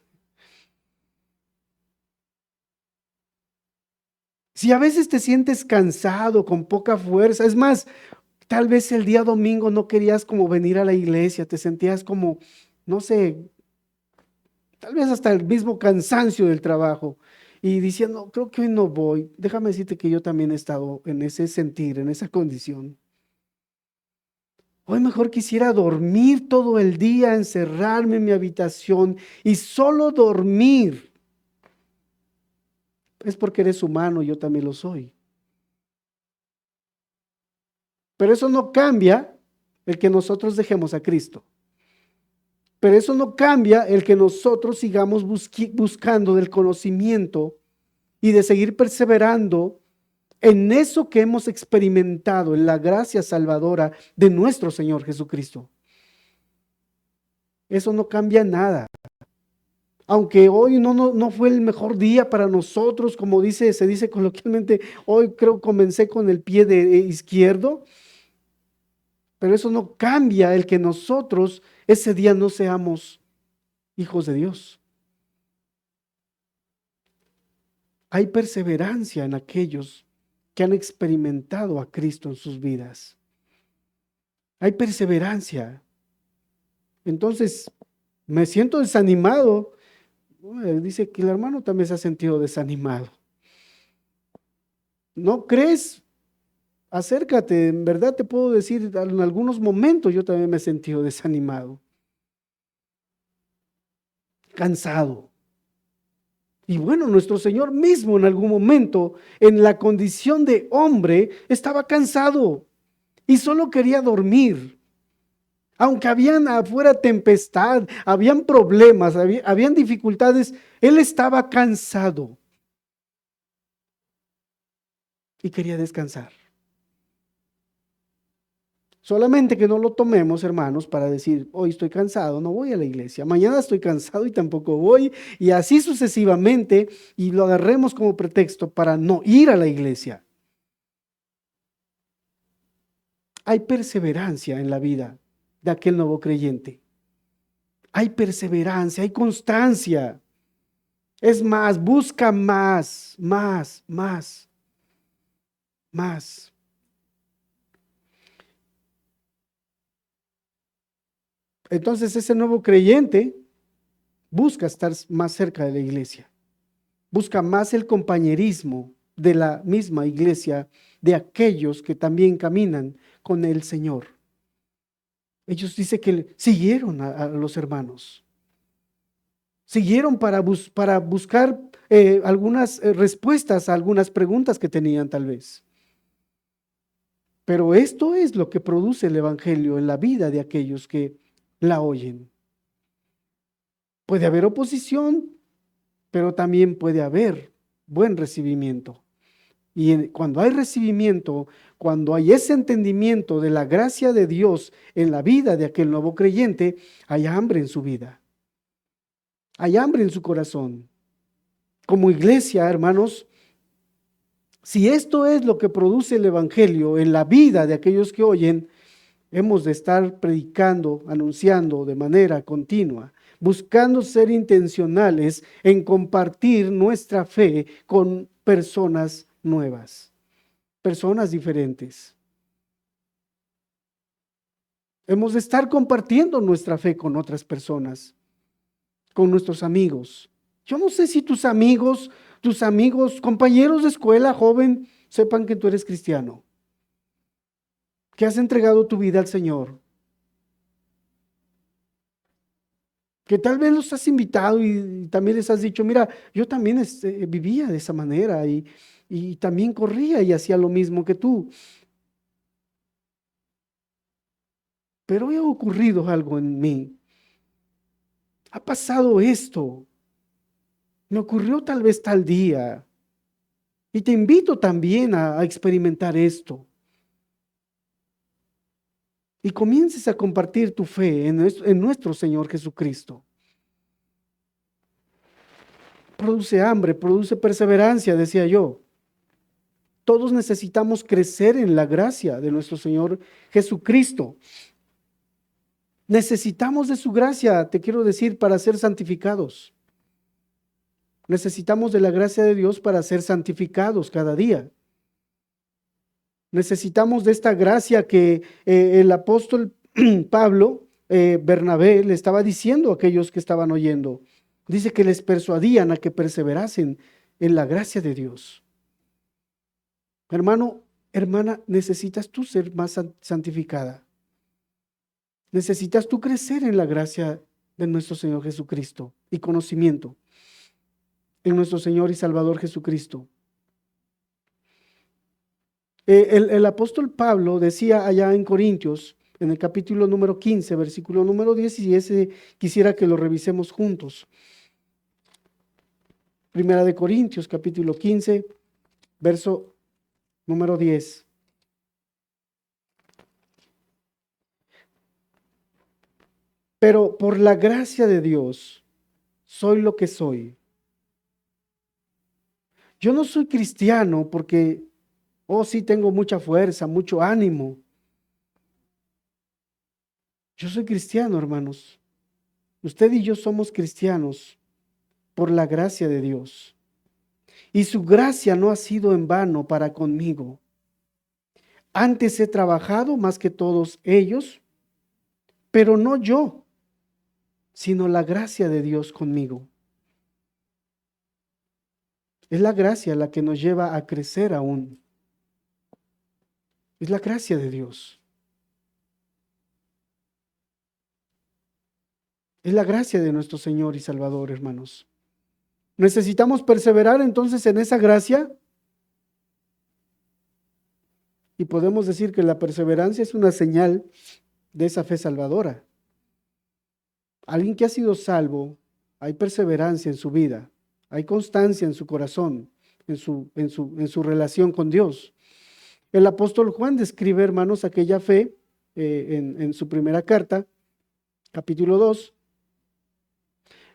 Si a veces te sientes cansado, con poca fuerza, es más, tal vez el día domingo no querías como venir a la iglesia, te sentías como, no sé, tal vez hasta el mismo cansancio del trabajo. y diciendo, creo que hoy no voy. Déjame decirte que yo también he estado en ese sentir, en esa condición. Hoy mejor quisiera dormir todo el día, encerrarme en mi habitación y solo dormir. Es porque eres humano, yo también lo soy. Pero eso no cambia el que nosotros dejemos a Cristo. Pero eso no cambia el que nosotros sigamos buscando del conocimiento y de seguir perseverando en eso que hemos experimentado, en la gracia salvadora de nuestro Señor Jesucristo. Eso no cambia nada. Aunque hoy no fue el mejor día para nosotros, como se dice coloquialmente, hoy creo comencé con el pie izquierdo, pero eso no cambia el que nosotros ese día no seamos hijos de Dios. Hay perseverancia en aquellos que han experimentado a Cristo en sus vidas. Hay perseverancia. Entonces, me siento desanimado. Dice que el hermano también se ha sentido desanimado. ¿No crees? Acércate, en verdad te puedo decir, en algunos momentos yo también me he sentido desanimado, cansado. Y bueno, nuestro Señor mismo en algún momento, en la condición de hombre, estaba cansado y solo quería dormir. Aunque habían afuera tempestad, habían problemas, habían dificultades, Él estaba cansado y quería descansar. Solamente que no lo tomemos, hermanos, para decir, hoy estoy cansado, no voy a la iglesia, mañana estoy cansado y tampoco voy, y así sucesivamente, y lo agarremos como pretexto para no ir a la iglesia. Hay perseverancia en la vida de aquel nuevo creyente. Hay perseverancia, hay constancia. Es más, busca más. Entonces ese nuevo creyente busca estar más cerca de la iglesia, busca más el compañerismo de la misma iglesia, de aquellos que también caminan con el Señor. Ellos dicen que siguieron a los hermanos, siguieron para buscar algunas respuestas a algunas preguntas que tenían tal vez. Pero esto es lo que produce el Evangelio en la vida de aquellos que la oyen. Puede haber oposición, pero también puede haber buen recibimiento. Y cuando hay recibimiento, cuando hay ese entendimiento de la gracia de Dios en la vida de aquel nuevo creyente, hay hambre en su vida. Hay hambre en su corazón. Como iglesia, hermanos, si esto es lo que produce el Evangelio en la vida de aquellos que oyen, hemos de estar predicando, anunciando de manera continua, buscando ser intencionales en compartir nuestra fe con personas nuevas, personas diferentes. Hemos de estar compartiendo nuestra fe con otras personas, con nuestros amigos. Yo no sé si tus amigos, compañeros de escuela, joven, sepan que tú eres cristiano, que has entregado tu vida al Señor, que tal vez los has invitado y también les has dicho, mira, yo también vivía de esa manera y también corría y hacía lo mismo que tú. Pero hoy ha ocurrido algo en mí. Ha pasado esto. Me ocurrió tal vez tal día. Y te invito también a experimentar esto. Y comiences a compartir tu fe en nuestro Señor Jesucristo. Produce hambre, produce perseverancia, decía yo. Todos necesitamos crecer en la gracia de nuestro Señor Jesucristo. Necesitamos de su gracia, te quiero decir, para ser santificados. Necesitamos de la gracia de Dios para ser santificados cada día. Necesitamos de esta gracia que el apóstol Pablo, Bernabé, le estaba diciendo a aquellos que estaban oyendo. Dice que les persuadían a que perseverasen en la gracia de Dios. Hermano, hermana, necesitas tú ser más santificada. Necesitas tú crecer en la gracia de nuestro Señor Jesucristo y conocimiento en nuestro Señor y Salvador Jesucristo. El apóstol Pablo decía allá en Corintios, en el capítulo número 15, versículo número 10, y ese quisiera que lo revisemos juntos. Primera de Corintios, capítulo 15, verso número 10. Pero por la gracia de Dios, soy lo que soy. Yo no soy cristiano porque, oh, sí tengo mucha fuerza, mucho ánimo. Yo soy cristiano, hermanos. Usted y yo somos cristianos por la gracia de Dios. Y su gracia no ha sido en vano para conmigo. Antes he trabajado más que todos ellos, pero no yo, sino la gracia de Dios conmigo. Es la gracia la que nos lleva a crecer aún. Es la gracia de Dios. Es la gracia de nuestro Señor y Salvador, hermanos. Necesitamos perseverar entonces en esa gracia. Y podemos decir que la perseverancia es una señal de esa fe salvadora. Alguien que ha sido salvo, hay perseverancia en su vida, hay constancia en su corazón, en su relación con Dios. El apóstol Juan describe, hermanos, aquella fe en su primera carta, capítulo 2.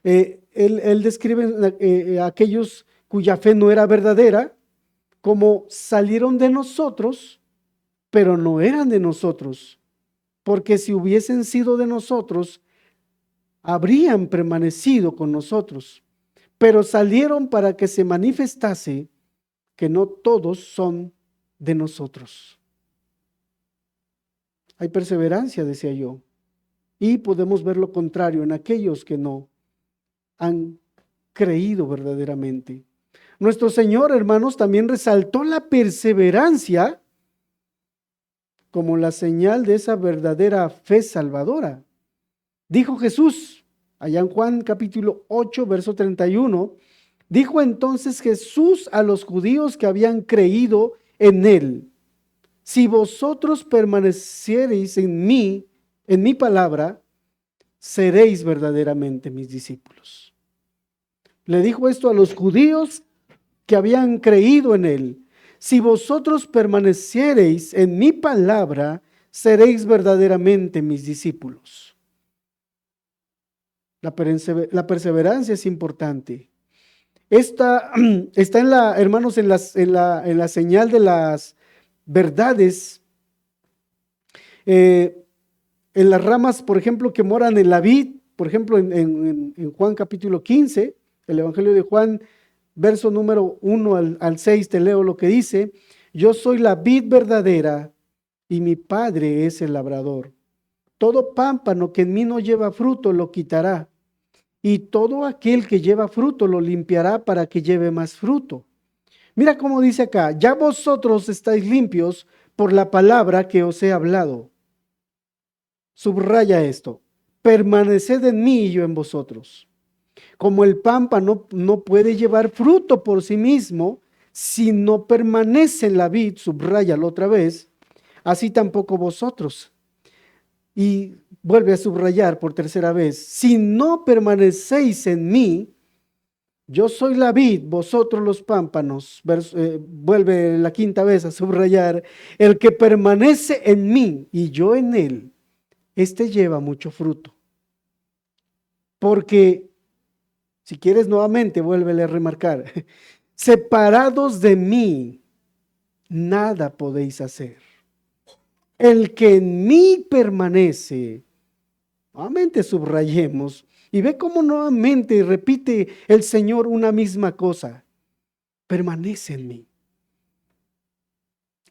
Él describe aquellos cuya fe no era verdadera, como salieron de nosotros, pero no eran de nosotros, porque si hubiesen sido de nosotros, habrían permanecido con nosotros, pero salieron para que se manifestase que no todos son de nosotros. Hay perseverancia, decía yo, y podemos ver lo contrario en aquellos que no han creído verdaderamente. Nuestro Señor, hermanos, también resaltó la perseverancia como la señal de esa verdadera fe salvadora. Dijo Jesús, allá en Juan capítulo 8, verso 31, dijo entonces Jesús a los judíos que habían creído en él: si vosotros permaneciereis en mí, en mi palabra, seréis verdaderamente mis discípulos. Le dijo esto a los judíos que habían creído en él: si vosotros permaneciereis en mi palabra, seréis verdaderamente mis discípulos. La perseverancia es importante. Está en la, hermanos, en la señal de las verdades, en las ramas, por ejemplo, que moran en la vid, por ejemplo, en Juan capítulo 15, el Evangelio de Juan, verso número 1 al 6, te leo lo que dice: yo soy la vid verdadera y mi Padre es el labrador. Todo pámpano que en mí no lleva fruto lo quitará, y todo aquel que lleva fruto lo limpiará para que lleve más fruto. Mira cómo dice acá: ya vosotros estáis limpios por la palabra que os he hablado. Subraya esto: permaneced en mí y yo en vosotros. Como el pámpano no puede llevar fruto por sí mismo si no permanece en la vid, subráyalo otra vez, así tampoco vosotros. Y vuelve a subrayar por tercera vez: si no permanecéis en mí, yo soy la vid, vosotros los pámpanos. Vuelve la quinta vez a subrayar: el que permanece en mí y yo en él, este lleva mucho fruto. Porque, si quieres nuevamente, vuélvele a remarcar: separados de mí, nada podéis hacer. El que en mí permanece, nuevamente subrayemos, y ve cómo nuevamente repite el Señor una misma cosa: permanece en mí.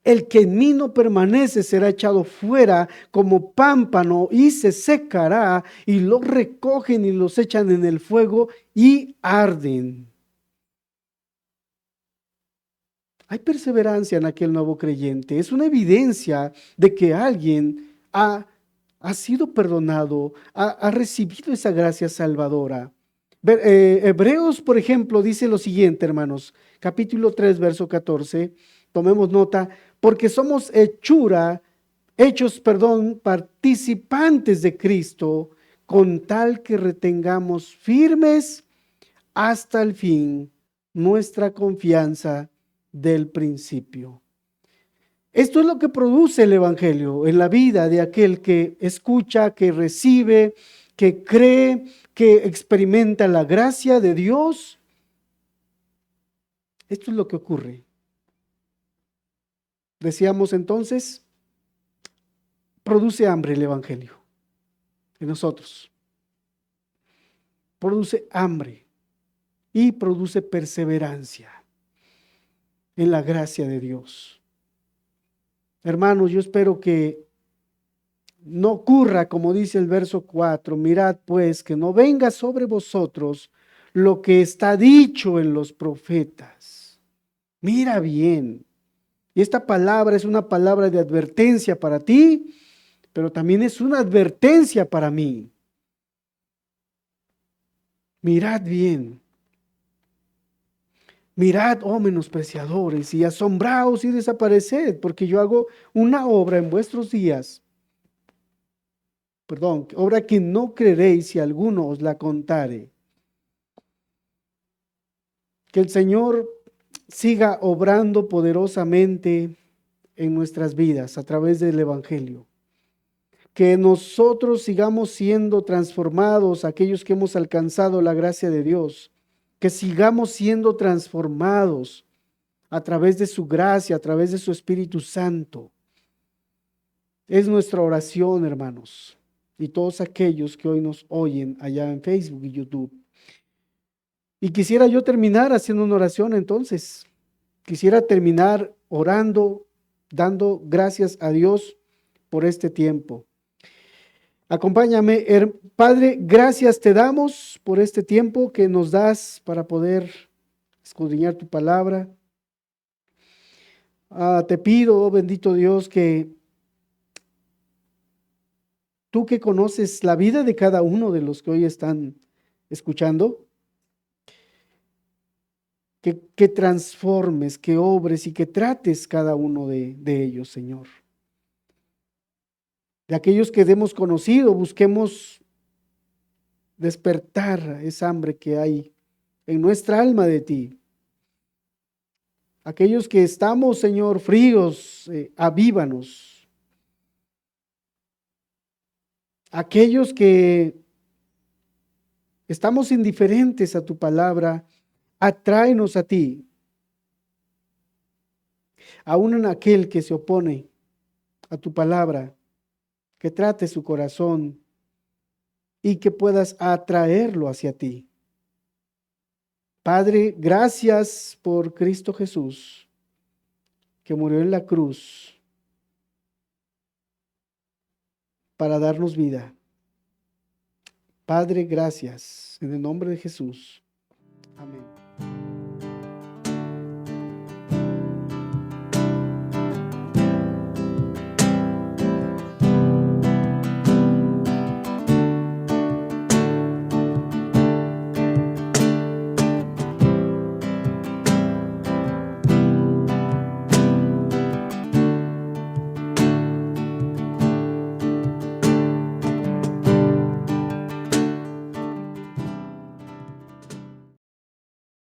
El que en mí no permanece será echado fuera como pámpano y se secará, y los recogen y los echan en el fuego y arden. Hay perseverancia en aquel nuevo creyente. Es una evidencia de que alguien ha sido perdonado, ha recibido esa gracia salvadora. Hebreos, por ejemplo, dice lo siguiente, hermanos, capítulo 3, verso 14. Tomemos nota, porque somos participantes de Cristo, con tal que retengamos firmes hasta el fin nuestra confianza del principio. Esto es lo que produce el Evangelio en la vida de aquel que escucha, que recibe, que cree, que experimenta la gracia de Dios. Esto es lo que ocurre. Decíamos entonces, produce hambre el Evangelio en nosotros. Produce hambre y produce perseverancia en la gracia de Dios. Hermanos, yo espero que no ocurra como dice el verso 4, mirad pues que no venga sobre vosotros lo que está dicho en los profetas. Mira bien. Y esta palabra es una palabra de advertencia para ti, pero también es una advertencia para mí. Mirad bien. Mirad, oh menospreciadores, y asombraos y desapareced, porque yo hago una obra en vuestros días. Obra que no creeréis si alguno os la contare. Que el Señor siga obrando poderosamente en nuestras vidas a través del Evangelio. Que nosotros sigamos siendo transformados, aquellos que hemos alcanzado la gracia de Dios. Que sigamos siendo transformados a través de su gracia, a través de su Espíritu Santo. Es nuestra oración, hermanos, y todos aquellos que hoy nos oyen allá en Facebook y YouTube. Y quisiera yo terminar haciendo una oración entonces. Quisiera terminar orando, dando gracias a Dios por este tiempo. Acompáñame, Padre, gracias te damos por este tiempo que nos das para poder escudriñar tu palabra. Te pido, oh bendito Dios, que tú que conoces la vida de cada uno de los que hoy están escuchando, que transformes, que obres y que trates cada uno de ellos, Señor. De aquellos que hemos conocido, busquemos despertar esa hambre que hay en nuestra alma de ti. Aquellos que estamos, Señor, fríos, avívanos. Aquellos que estamos indiferentes a tu palabra, atráenos a ti. Aún en aquel que se opone a tu palabra, que trate su corazón y que puedas atraerlo hacia ti. Padre, gracias por Cristo Jesús, que murió en la cruz para darnos vida. Padre, gracias. En el nombre de Jesús. Amén.